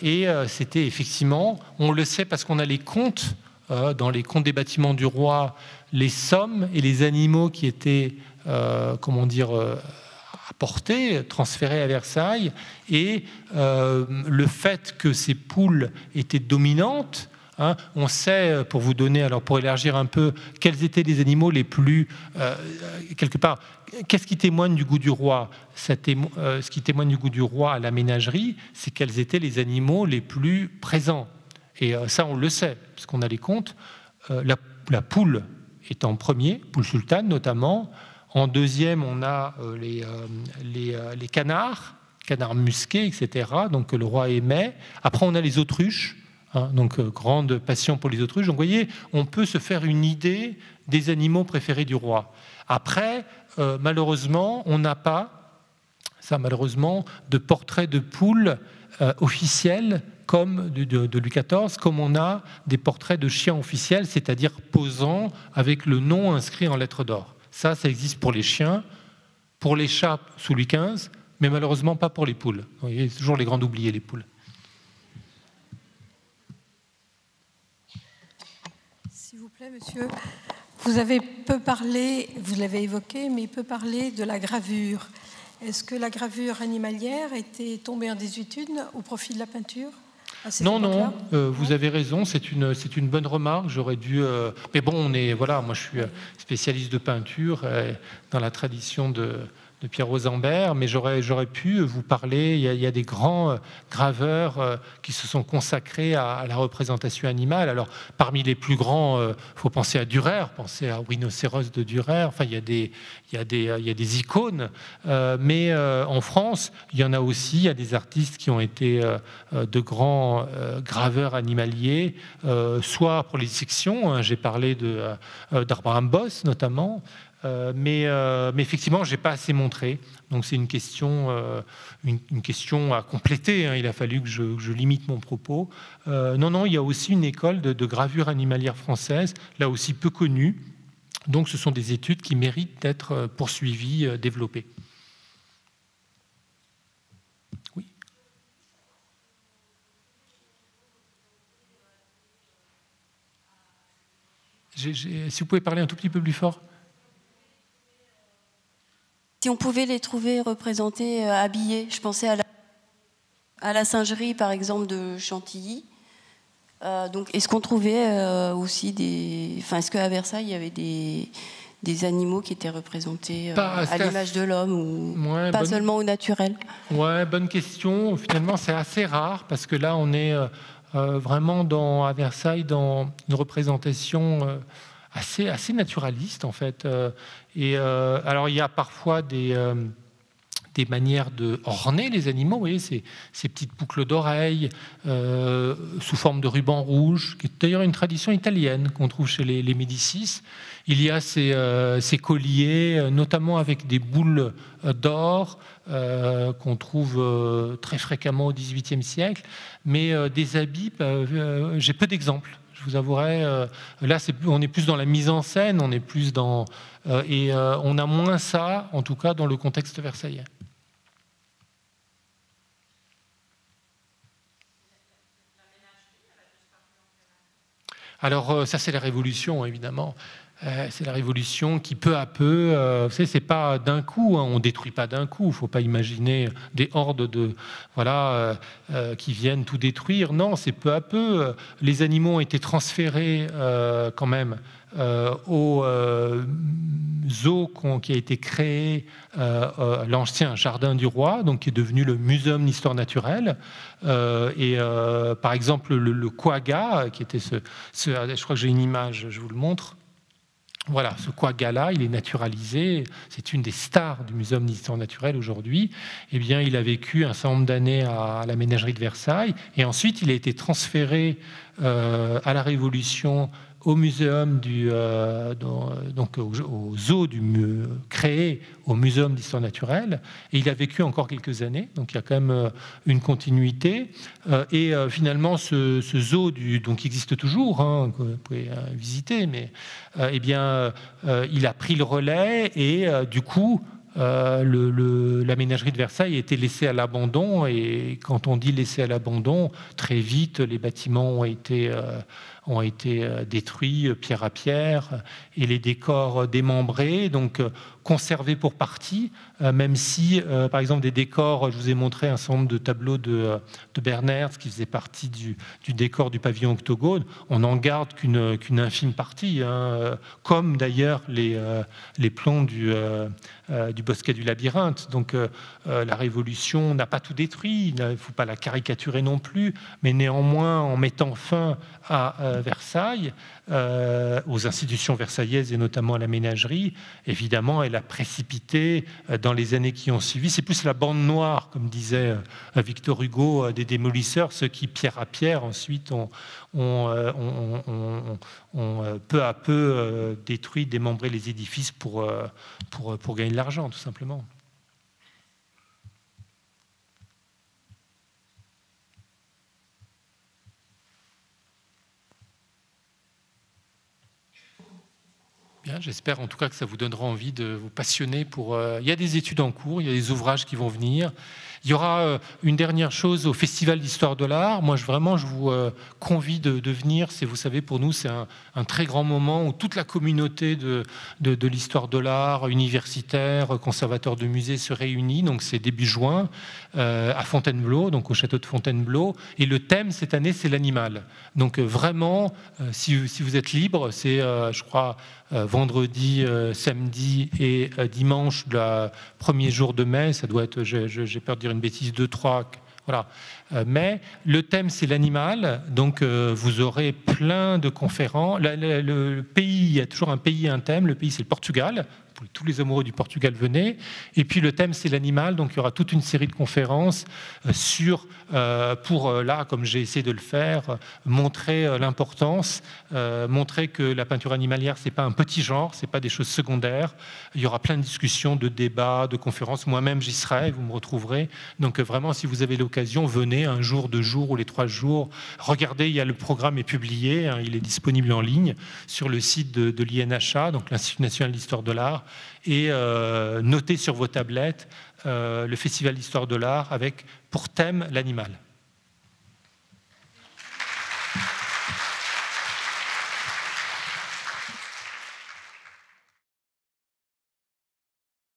et c'était effectivement, on le sait parce qu'on a les comptes, dans les comptes des bâtiments du roi, les sommes et les animaux qui étaient, apportés, transférés à Versailles, et le fait que ces poules étaient dominantes, on sait, pour vous donner, alors pour élargir un peu, quels étaient les animaux les plus, quelque part, qu'est-ce qui témoigne du goût du roi? Ce qui témoigne du goût du roi à la ménagerie, c'est quels étaient les animaux les plus présents. Et ça, on le sait, parce qu'on a les comptes. La poule est en premier, poule sultane notamment. En deuxième, on a les canards musqués, etc., donc que le roi aimait. Après, on a les autruches, donc grande passion pour les autruches. Donc, vous voyez, on peut se faire une idée des animaux préférés du roi. Après, malheureusement, on n'a pas, malheureusement, de portrait de poule officiel comme de Louis XIV, comme on a des portraits de chiens officiels, c'est-à-dire posant avec le nom inscrit en lettres d'or. Ça existe pour les chiens, pour les chats sous Louis XV, mais malheureusement pas pour les poules. Vous voyez, c'est toujours les grands oubliés, les poules. S'il vous plaît, monsieur, vous avez peu parlé, vous l'avez évoqué, mais peu parlé de la gravure. Est-ce que la gravure animalière était tombée en désuétude au profit de la peinture? Non, vous avez raison, c'est une bonne remarque. J'aurais dû, mais bon, moi je suis spécialiste de peinture dans la tradition de Pierre Rosenberg, mais j'aurais pu vous parler. Il y a des grands graveurs qui se sont consacrés à la représentation animale. Alors, parmi les plus grands, il faut penser à Dürer, penser à Rhinocéros de Dürer. Enfin, il y a des icônes, mais en France, il y en a aussi. Il y a des artistes qui ont été de grands graveurs animaliers, soit pour les sections. J'ai parlé d'Abraham Boss notamment. Mais effectivement, je n'ai pas assez montré. Donc c'est une question à compléter. Il a fallu que je limite mon propos. Non, il y a aussi une école de gravure animalière française, là aussi peu connue. Donc ce sont des études qui méritent d'être poursuivies, développées. Oui. Si vous pouvez parler un tout petit peu plus fort. Si on pouvait les trouver représentés, habillés, je pensais à la singerie, par exemple, de Chantilly. Donc, est-ce qu'on trouvait aussi est-ce qu'à Versailles, il y avait des animaux qui étaient représentés à l'image de l'homme ou pas seulement au naturel? Ouais, bonne question. Finalement, c'est assez rare parce que là, on est vraiment à Versailles dans une représentation assez naturaliste en fait. Alors il y a parfois des manières de orner les animaux, vous voyez, ces petites boucles d'oreilles sous forme de ruban rouge, qui est d'ailleurs une tradition italienne qu'on trouve chez les Médicis. Il y a ces colliers, notamment avec des boules d'or, qu'on trouve très fréquemment au XVIIIe siècle, mais des habits, j'ai peu d'exemples. Je vous avouerai, là on est plus dans la mise en scène, on est plus dans... on a moins ça, en tout cas dans le contexte versaillais. Alors ça c'est la Révolution évidemment. C'est la Révolution qui peu à peu, vous savez, c'est pas d'un coup, hein, on détruit pas d'un coup. Il faut pas imaginer des hordes qui viennent tout détruire. Non, c'est peu à peu. Les animaux ont été transférés quand même au zoo qui a été créé, l'ancien jardin du roi, donc qui est devenu le Muséum d'histoire naturelle. Par exemple, le quagga, qui était je crois que j'ai une image, je vous le montre. Voilà, ce quagga-là, il est naturalisé, c'est une des stars du Muséum d'histoire naturelle aujourd'hui. Eh bien, il a vécu un certain nombre d'années à la ménagerie de Versailles, et ensuite il a été transféré à la Révolution au muséum donc au zoo créé au Muséum d'histoire naturelle, et il a vécu encore quelques années, donc il y a quand même une continuité. Finalement, ce zoo donc qui existe toujours, hein, que vous pouvez visiter, mais eh bien, il a pris le relais, et du coup, la ménagerie de Versailles a été laissée à l'abandon, et quand on dit laissée à l'abandon, très vite, les bâtiments ont été détruits pierre à pierre, et les décors démembrés, donc conservés pour partie, même si, par exemple, des décors, je vous ai montré un certain nombre de tableaux de Berners qui faisaient partie du décor du pavillon Octogone, on n'en garde qu'une infime partie, hein, comme d'ailleurs les plans du bosquet du labyrinthe. Donc la Révolution n'a pas tout détruit, il ne faut pas la caricaturer non plus, mais néanmoins, en mettant fin à Versailles, aux institutions versaillaises et notamment à la ménagerie, évidemment, elle a précipité dans les années qui ont suivi. C'est plus la bande noire, comme disait Victor Hugo, des démolisseurs, ceux qui, pierre à pierre, ensuite ont peu à peu détruit, démembré les édifices pour gagner de l'argent, tout simplement. Bien, j'espère en tout cas que ça vous donnera envie de vous passionner pour... Il y a des études en cours, il y a des ouvrages qui vont venir. Il y aura une dernière chose au Festival d'Histoire de l'Art. Moi, je vous convie de venir. Vous savez, pour nous, c'est un très grand moment où toute la communauté de l'histoire de l'art, universitaire, conservateur de musées, se réunit. Donc, c'est début juin à Fontainebleau, donc au château de Fontainebleau. Et le thème, cette année, c'est l'animal. Donc, vraiment, si vous êtes libre, c'est, je crois, vendredi, samedi et dimanche, le premier jour de mai. Ça doit être, j'ai peur de dire une bêtise, 2, 3, voilà. Mais le thème, c'est l'animal, donc vous aurez plein de conférences. Le pays, il y a toujours un pays et un thème. Le pays, c'est le Portugal. Pour tous les amoureux du Portugal, venez. Et puis le thème, c'est l'animal, donc il y aura toute une série de conférences pour là, comme j'ai essayé de le faire, montrer l'importance, montrer que la peinture animalière, c'est pas un petit genre, c'est pas des choses secondaires. Il y aura plein de discussions, de débats, de conférences. Moi-même, j'y serai, vous me retrouverez. Donc vraiment, si vous avez l'occasion, venez un jour, 2 jours ou les 3 jours. Regardez, le programme est publié, hein, il est disponible en ligne sur le site de l'INHA, donc l'Institut national d'histoire de l'art. Et notez sur vos tablettes le Festival d'Histoire de l'Art avec pour thème l'animal.